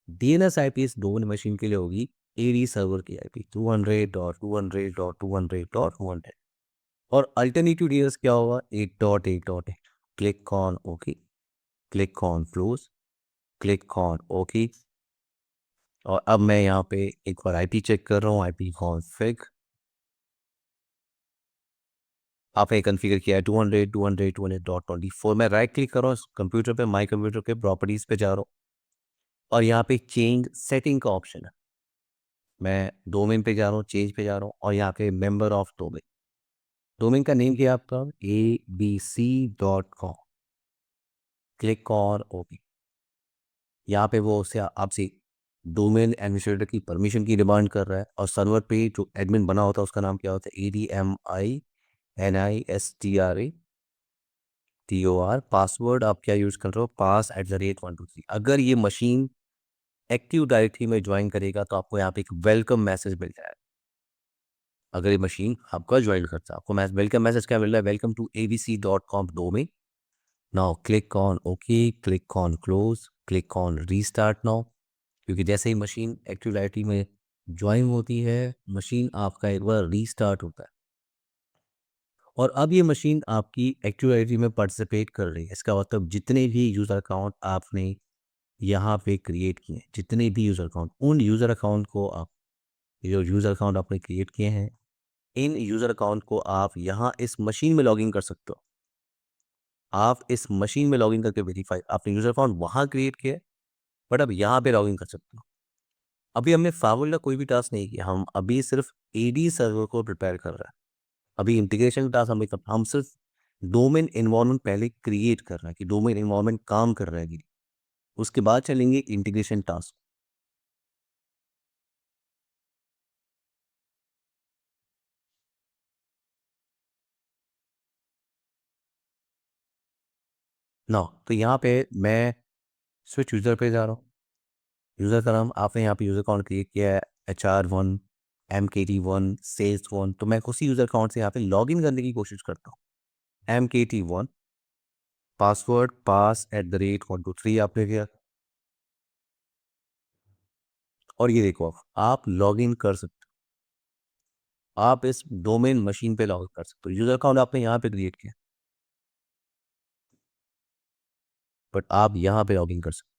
डीएनएस आईपी इस दोनों मशीन के लिए होगी एडी सर्वर की आईपी 200.200.200.200। और अल्टरनेटिव डीएनएस क्या होगा? 8.8.8। Click on okay, click on close, click on okay. और अब मैं यहाँ पे एक बार आईपी चेक कर रहा हूँ, आईपी कॉन्फ़िग आपने कॉन्फ़िगर किया है 200.200.200.24। मैं राइट क्लिक कर रहा हूँ इस कंप्यूटर पे, माई कंप्यूटर के प्रॉपर्टीज़ पे जा रहा हूँ और यहाँ पे चेंज सेटिंग का ऑप्शन है। मैं डोमेन पे जा रहा हूँ, चेंज पे जा रहा हूँ और यहाँ पे मेंबर ऑफ डोमेन, डोमेन का नेम क्या है आपका? abc.com। Click on okay. यहाँ पे वो उससे आपसे डोमेन एडमिनिस्ट्रेटर की परमिशन की डिमांड कर रहा है और सर्वर पे जो एडमिन बना होता है उसका नाम क्या होता है? ADMINISTRATOR। पासवर्ड आप क्या यूज़ कर रहे हो? pass@123। अगर ये मशीन एक्टिव डायरेक्टरी में ज्वाइन करेगा तो आपको यहाँ पे एक वेलकम मैसेज मिल जाएगा। अगर ये मशीन आपका ज्वाइन करता है आपको वेलकम मैसेज क्या मिल रहा है? Welcome to abc.com domain. Now click on okay, click on close, click on restart now. क्योंकि जैसे ही मशीन एक्टिव डायरेक्टरी में ज्वाइन होती है मशीन आपका एक बार रीस्टार्ट होता है और अब ये मशीन आपकी एक्टिव डायरेक्टरी में पार्टिसिपेट कर रही है। इसका मतलब जितने भी यूज़र अकाउंट आपने यहाँ पे क्रिएट किए हैं, जितने भी यूज़र अकाउंट, उन यूज़र अकाउंट को आप, जो यूज़र अकाउंट आपने क्रिएट किए हैं, इन यूज़र अकाउंट को आप यहाँ इस मशीन में लॉगिन कर सकते हो। आप इस मशीन में लॉगिन करके वेरीफाई, आपने यूज़र अकाउंट वहाँ क्रिएट किया है बट अब यहाँ पे लॉगिन कर सकते हो। अभी हमने फावल का कोई भी टास्क नहीं किया, हम अभी सिर्फ एडी सर्वर को प्रिपेयर कर रहे हैं। अभी इंटीग्रेशन का टास्क हम सिर्फ डोमेन इन्वायरमेंट पहले क्रिएट कर रहे हैं कि डोमेन इन्वायरमेंट काम कर रहा है कि नहीं। उसके बाद चलेंगे इंटीग्रेशन टास्क। ना तो यहाँ पे मैं स्विच यूज़र पे जा रहा हूँ। यूज़र का नाम आपने यहाँ पे यूज़र अकाउंट क्रिएट किया है HR1 MKT1 Sales1, तो मैं उसी यूज़र अकाउंट से यहाँ पे लॉगिन करने की कोशिश करता हूँ। MKT1 पासवर्ड pass@123 आपने किया और ये देखो आप लॉगिन कर सकते हो। आप इस डोमेन मशीन पे लॉगिन कर सकते हो। यूज़र अकाउंट आपने यहाँ पे क्रिएट किया बट आप यहाँ पे लॉगिन कर सकते हो।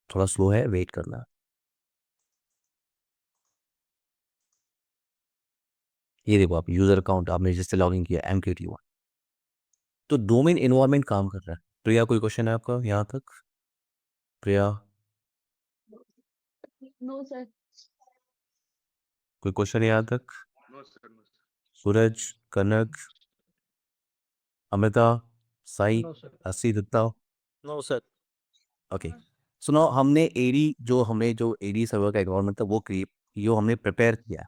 थोड़ा स्लो है, वेट करना। ये देखो आप यूज़र अकाउंट आपने जिससे लॉगिन किया MKT1, तो डोमेन इन्वायरमेंट काम कर रहा है। प्रिया कोई क्वेश्चन है आपका यहाँ तक? प्रिया नो सर। कोई क्वेश्चन यहाँ तक? सूरज, कनक, अमृता, साई, अस्सी, दत्ता? No, sir. ओके। सुनो, हमने जो एडी सर्वर का एनवायरनमेंट था वो क्रिएट, जो हमने प्रिपेयर किया है।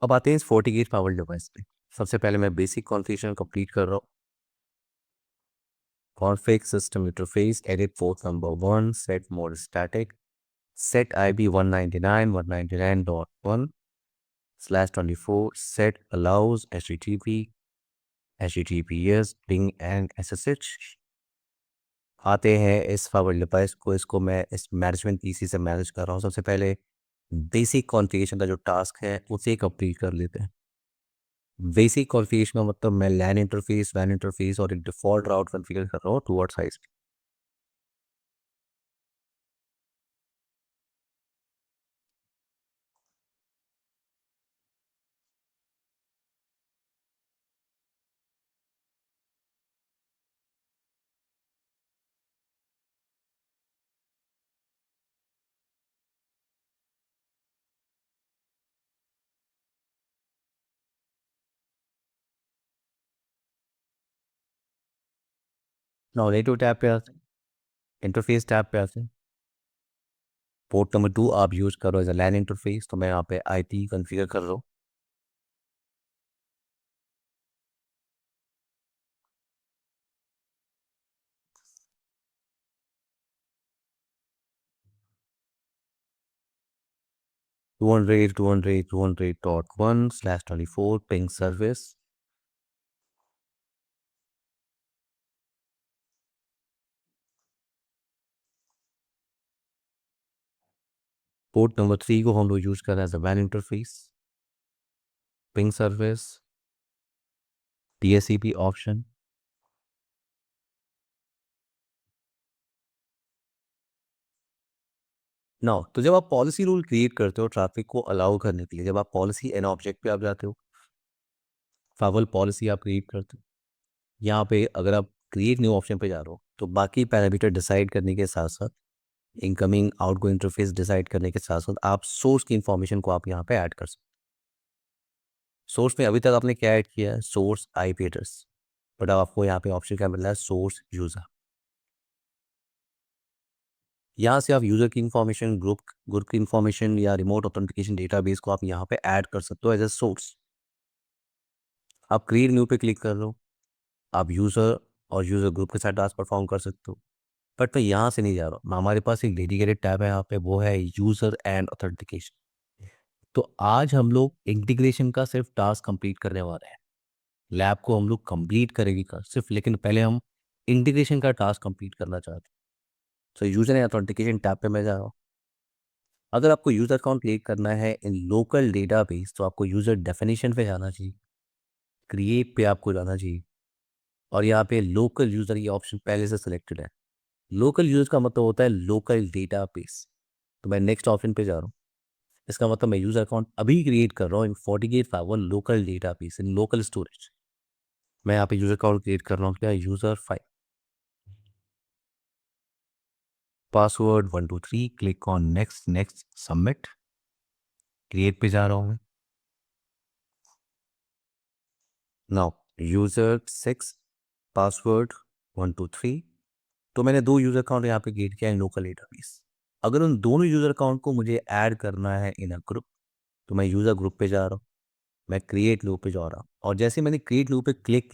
अब आते हैं इस FortiGate पावर डिवाइस पे। सबसे पहले मैं बेसिक कॉन्फ़िगरेशन कंप्लीट कर रहा हूँ। Config system interface, edit port number 1, set mode static, set IP 199.1.1/24, set allows HTTP, HTTPS, ping and SSH। आते हैं इस पावर डिवाइस को, इसको मैं इस मैनेजमेंट PC से मैनेज कर रहा हूँ। सबसे पहले बेसिक कॉन्फ़िगरेशन का जो टास्क है उसे कंप्लीट कर लेते हैं। बेसिक कॉन्फ़िगरेशन का मतलब मैं लैन इंटरफेस, वैन इंटरफेस और एक डिफ़ॉल्ट राउट कॉन्फ़िगर कर रहा हूँ towards highest. Now native tab पे आते हैं, इंटरफेस टैब पे आते हैं। पोर्ट नंबर 2 आप यूज कर रहे हो एज अ लैन इंटरफेस, तो मैं यहाँ पे आईपी कॉन्फ़िगर कर रहा हूँ। Two hundred dot 1/24 ping service. Port number 3 को हम लोग यूज कर रहे हैं एज अ वैन interface, ping service, DSCP option. Now तो जब आप पॉलिसी रूल क्रिएट करते हो ट्रैफिक को अलाउ करने के लिए, जब आप पॉलिसी एंड ऑब्जेक्ट पे आप जाते हो, फाइवल पॉलिसी आप क्रिएट करते हो, यहाँ पे अगर आप क्रिएट न्यू ऑप्शन पे जा रहे हो तो बाकी पैरामीटर डिसाइड करने के साथ साथ, इनकमिंग आउटगोइंग इंटरफेस डिसाइड करने के साथ साथ, आप सोर्स की इंफॉर्मेशन को आप यहाँ पे ऐड कर सकते हो। सोर्स में अभी तक आपने क्या ऐड किया है? सोर्स IP एड्रेस, बट अब आपको यहाँ पे ऑप्शन क्या मिल रहा है? Source user. यहाँ से आप यूजर की इंफॉर्मेशन, ग्रुप की इंफॉर्मेशन या रिमोट ऑथेंटिकेशन डेटाबेस को आप यहाँ पे ऐड कर सकते हो एज ए सोर्स। आप क्रिएट न्यू पे क्लिक कर लो, आप यूजर और यूजर ग्रुप के साथ टास्क परफॉर्म कर सकते हो। बट मैं यहाँ से नहीं जा रहा हूँ, हमारे पास एक डेडिकेटेड टैब है यहाँ पे, वो है यूजर एंड ऑथेंटिकेशन। तो आज हम लोग इंटीग्रेशन का सिर्फ टास्क कंप्लीट करने वाले हैं। लैब को हम लोग कंप्लीट करेंगे का सिर्फ, लेकिन पहले हम इंटीग्रेशन का टास्क कंप्लीट करना चाहते हैं। तो यूजर एंड ऑथेंटिकेशन टैब पे मैं जा रहा हूँ। अगर आपको यूजर अकाउंट क्रिएट करना है इन लोकल डेटाबेस तो आपको यूजर डेफिनेशन पे जाना चाहिए, क्रिएट पे आपको जाना चाहिए, और यहाँ पे लोकल यूजर ये ऑप्शन पहले से सिलेक्टेड है। लोकल यूजर का मतलब होता है लोकल डेटाबेस। तो मैं नेक्स्ट ऑप्शन पे जा रहा हूँ। इसका मतलब मैं यूजर अकाउंट अभी क्रिएट कर रहा हूँ इन FortiGate Firewall लोकल डेटाबेस इन लोकल स्टोरेज। मैं यहाँ पे यूजर अकाउंट क्रिएट कर रहा हूँ, क्या? User 5, password 123, click on next, next, submit. Create पे जा रहा हूँ मैं। Now user 6, password 123। तो मैंने 2 यूजर अकाउंट यहाँ पे क्रिएट किया इन लोकल डेटाबेस। अगर उन दोनों यूजर अकाउंट को मुझे ऐड करना है इन अ ग्रुप, तो मैं यूजर ग्रुप पे जा रहा हूँ, मैं क्रिएट लूप पे जा रहा हूँ, और जैसे मैंने क्रिएट लूप पे क्लिक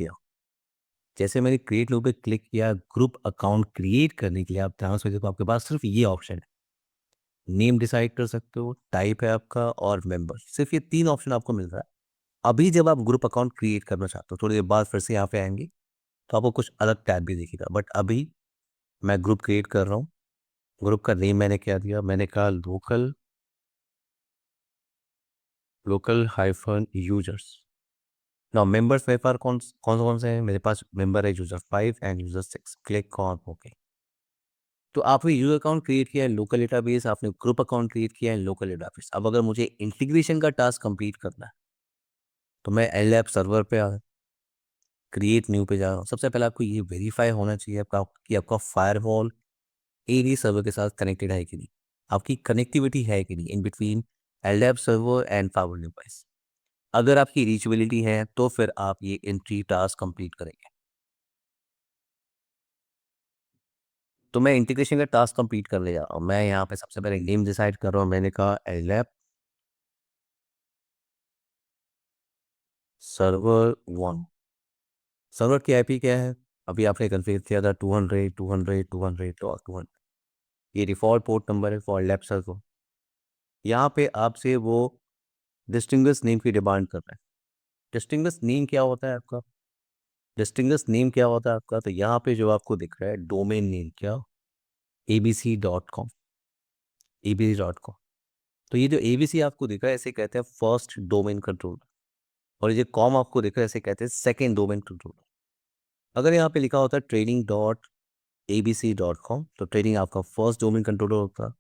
किया, ग्रुप अकाउंट क्रिएट करने के लिए आप ध्यान से देखो, आपके पास सिर्फ ये ऑप्शन है। नेम डिसाइड कर सकते हो, टाइप है आपका, और मेंबर। सिर्फ ये 3 ऑप्शन आपको मिल रहा है। अभी जब आप ग्रुप अकाउंट क्रिएट करना चाहते हो, थोड़ी देर बाद फिर से यहाँ पे आएंगे तो आपको कुछ अलग टैब भी दिखेगा, बट अभी मैं ग्रुप क्रिएट कर रहा हूँ। ग्रुप का नेम मैंने क्या दिया? मैंने कहा local hyphen users. Now members मेरे पास कौन से हैं? मेरे पास मेंबर है user 5 and user 6। Click on okay. तो आपने यूजर अकाउंट क्रिएट किया है लोकल डेटाबेस, आपने ग्रुप अकाउंट क्रिएट किया है लोकल डेटाबेस। अब अगर मुझे इंटीग्रेशन का टास्क कंप्लीट करना है तो मैं LLab सर्वर पे क्रिएट न्यू पे जा रहा हूँ। सबसे पहले आपको ये वेरीफाई होना चाहिए आपका कि आपका फायरवॉल AD सर्वर के साथ कनेक्टेड है कि नहीं, आपकी कनेक्टिविटी है कि नहीं in between LLab server and firewall device. अगर आपकी रीचेबिलिटी है तो फिर आप ये एंट्री टास्क कंप्लीट करेंगे। तो मैं इंटीग्रेशन का टास्क कंप्लीट करने जा रहा हूँ। मैं यहाँ पे सबसे पहले नेम डिसाइड कर रहा हूँ। मैंने कहा LLab सर्वर 1। सर्वर की IP क्या है? अभी आपने कन्फिगर किया था 200 ये डिफ़ॉल्ट पोर्ट नंबर है फॉर लैब सर्वर। यहाँ पे आपसे वो डिस्टिंग्विश नेम की डिमांड कर रहे हैं। डिस्टिंग्विश नेम क्या होता है आपका? तो यहाँ पे जो आपको दिख रहा है डोमेन नेम क्या? abc.com। तो ये जो ABC आपको दिख रहा है इसे कहते हैं फर्स्ट डोमेन कंट्रोलर, और ये जो कॉम आपको दिख रहा है इसे कहते हैं सेकेंड डोमेन कंट्रोलर। अगर यहाँ पे लिखा होता है training.abc.com तो ट्रेनिंग आपका फर्स्ट डोमेन कंट्रोलर होता है,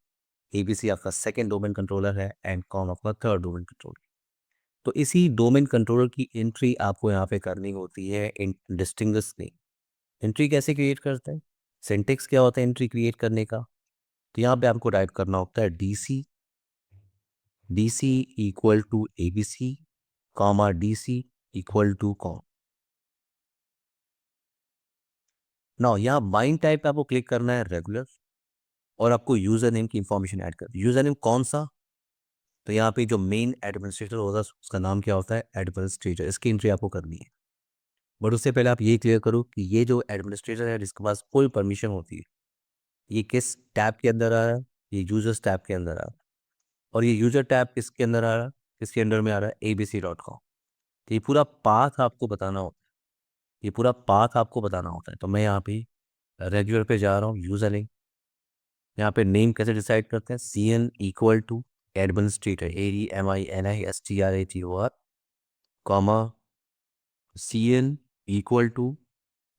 ABC आपका सेकेंड डोमेन कंट्रोलर है, एंड कॉम आपका थर्ड डोमेन कंट्रोलर। तो इसी डोमेन कंट्रोलर की एंट्री आपको यहाँ पे करनी होती है इन डिस्टिंग्विश नेम। एंट्री कैसे क्रिएट करते हैं? सिंटेक्स क्या होता है एंट्री क्रिएट करने का? तो यहाँ पे आपको टाइप करना होता है DC equal to ABC, DC equal to com. Now यहाँ बाइंड टाइप पे आपको क्लिक करना है रेगुलर, और आपको यूजर नेम की इंफॉर्मेशन ऐड कर। यूजर नेम कौन सा? तो यहाँ पे जो मेन एडमिनिस्ट्रेटर होगा उसका नाम क्या होता है? एडमिनिस्ट्रेटर। इसकी एंट्री आपको करनी है, बट उससे पहले आप ये क्लियर करो कि ये जो एडमिनिस्ट्रेटर है जिसके पास फुल परमिशन होती है, ये किस टैब के अंदर आ रहा है? ये यूजर्स टैब के अंदर आ रहा है। और ये यूजर टैब किसके अंदर आ रहा है? किसके अंडर में आ रहा है? abc.com। तो ये पूरा पाथ आपको बताना होता है, ये पूरा पाथ आपको बताना होता है। तो मैं यहाँ पे रेगुलर पे जा रहा हूँ, यूजर नेम। यहाँ पे नेम कैसे डिसाइड करते हैं? CN equal to administrator, ADMINISTRATOR, comma CN equal to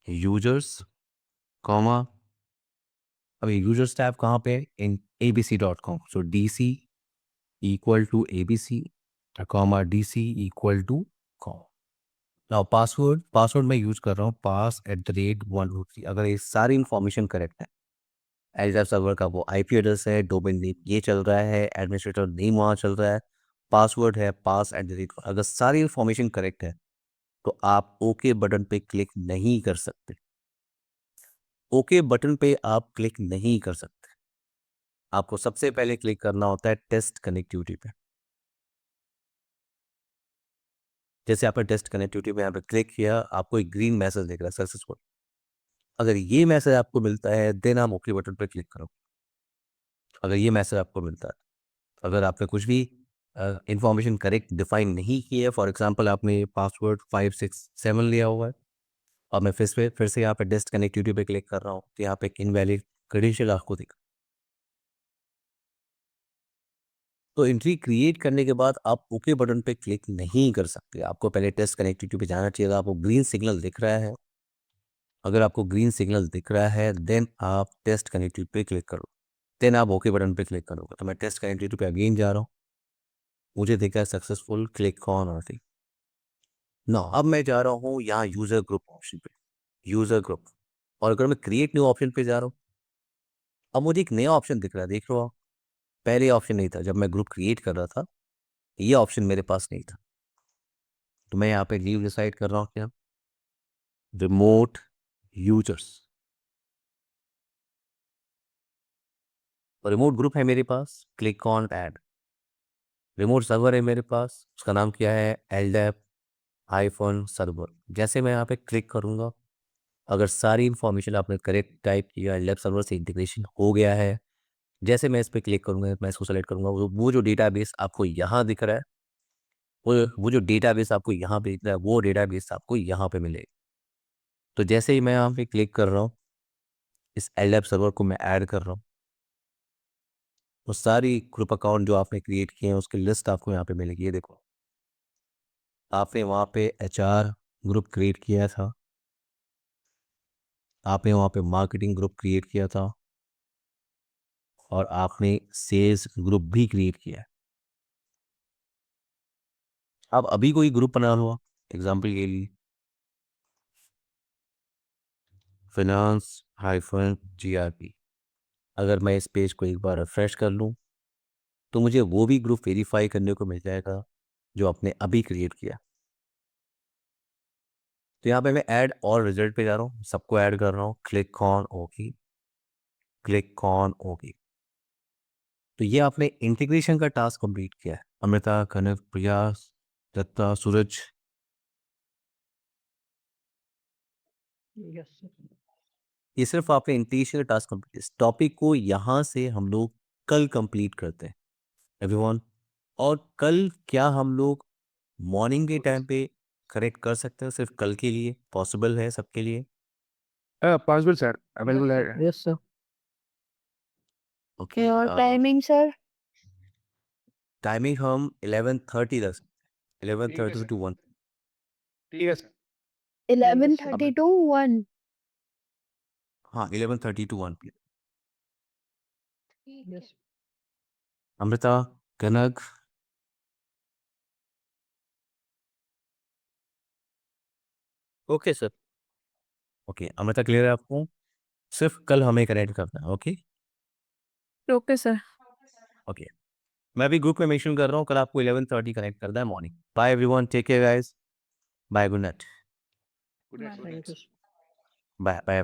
users, comma अब यूजर्स टैब कहाँ पे है? In abc.com। So DC equal to ABC, comma DC equal to com. Now password मैं यूज कर रहा हूँ pass@123। अगर ये सारी इंफॉर्मेशन करेक्ट है, एजर सर्वर का वो IP एड्रेस है, डोमेन नेम ये चल रहा है, एडमिनिस्ट्रेटर नेम वहाँ चल रहा है, पासवर्ड है pass@, अगर सारी इंफॉर्मेशन करेक्ट है तो आप ओके बटन पे क्लिक नहीं कर सकते। ओके बटन पे आप क्लिक नहीं कर सकते। आपको सबसे पहले क्लिक करना होता है टेस्ट कनेक्टिविटी पे। जैसे आपने टेस्ट कनेक्टिविटी पे यहाँ पे क्लिक किया, आपको एक ग्रीन मैसेज दिख रहा है सक्सेसफुल। अगर ये मैसेज आपको मिलता है देन आप ओके बटन पे क्लिक करो। अगर ये मैसेज आपको मिलता है, अगर आपने कुछ भी इंफॉर्मेशन करेक्ट डिफाइन नहीं की है, फॉर एग्जांपल आपने पासवर्ड 567 लिया हुआ है और मैं फिर से यहाँ पे टेस्ट कनेक्टिविटी पे क्लिक कर रहा हूँ, तो यहाँ पे एक इनवैलिड क्रेडेंशियल आपको दिखा। तो एंट्री क्रिएट करने के बाद आप ओके बटन पे क्लिक नहीं कर सकते। आपको पहले टेस्ट कनेक्टिविटी पे जाना चाहिए। आपको ग्रीन सिग्नल दिख रहा है, अगर आपको ग्रीन सिग्नल दिख रहा है देन आप टेस्ट कनेक्टिविटी पे क्लिक करो, देन आप ओके बटन पे क्लिक करोगे। तो मैं टेस्ट कनेक्टिविटी पे अगेन जा रहा हूँ, मुझे दिखा है सक्सेसफुल, क्लिक ऑन और थी। ना अब मैं जा रहा हूँ यहाँ यूजर ग्रुप ऑप्शन पे, यूजर ग्रुप, और अगर मैं क्रिएट न्यू ऑप्शन पे जा रहा हूँ, अब मुझे एक नया ऑप्शन दिख रहा है, देख रहे हो आप? पहले ऑप्शन नहीं था, जब मैं ग्रुप क्रिएट कर रहा था ये ऑप्शन मेरे पास नहीं था। तो मैं यहाँ पे लीव डिसाइड कर रहा हूँ क्या? रिमोट यूजर्स, रिमोट ग्रुप है मेरे पास, click on add. Remote server है मेरे पास, उसका नाम क्या है? LDAP-सर्वर। जैसे मैं यहाँ पे क्लिक करूँगा, अगर सारी इंफॉर्मेशन आपने करेक्ट टाइप किया, LDAP सर्वर से इंटीग्रेशन हो गया है, जैसे मैं इस पर क्लिक करूँगा, मैं इसको सेलेक्ट करूँगा, वो जो डेटाबेस आपको यहाँ दिख रहा है, वो जो डेटाबेस आपको यहाँ पे दिख रहा है, वो डेटाबेस आपको यहाँ पे मिलेगा। तो जैसे ही मैं यहाँ पे क्लिक कर रहा हूँ, इस LDAP सर्वर को मैं ऐड कर रहा हूँ, वो सारी ग्रुप अकाउंट जो आपने क्रिएट किए हैं उसकी लिस्ट आपको यहाँ पे मिलेगी। ये देखो, आपने वहाँ पे HR ग्रुप क्रिएट किया था, आपने वहाँ पे मार्केटिंग ग्रुप क्रिएट किया था, और आपने सेल्स ग्रुप भी क्रिएट किया है। अब अभी कोई ग्रुप बना हुआ, एग्जाम्पल के लिए finance-GRP, अगर मैं इस पेज को एक बार रिफ्रेश कर लूँ तो मुझे वो भी ग्रुप वेरीफाई करने को मिल जाएगा जो आपने अभी क्रिएट किया। तो यहाँ पे मैं ऐड और रिजल्ट पे जा रहा हूँ, सबको ऐड कर रहा हूँ, click on okay, click on okay. तो ये आपने इंटीग्रेशन का टास्क कंप्लीट किया है। अमृता, कनक, प्रिया, दत्ता, सूरज, ये सिर्फ आपने इंटीग्रेशन का टास्क कंप्लीट। इस टॉपिक को यहाँ से हम लोग कल कंप्लीट करते हैं एवरीवन। और कल क्या हम लोग मॉर्निंग के टाइम पे करेक्ट कर सकते हैं? सिर्फ कल के लिए पॉसिबल है सबके लिए? Possible, sir. Available. Yes, sir. Okay, और टाइमिंग सर? टाइमिंग हम 11:30 रख सकते हैं, 11:30 to 1। ठीक है सर। 11:30 to 1। हाँ, 11:30 to 1 p.m। ठीक है। Amrita, Kanak, okay sir. Okay, Amrita clear है आपको? सिर्फ कल हमें कनेक्ट करना है। Okay okay sir. ओके, मैं अभी ग्रुप में मेंशन कर रहा हूँ, कल आपको 11:30 कनेक्ट करना है morning. Bye everyone, take care guys, bye, good night, Good night, sir. Bye bye.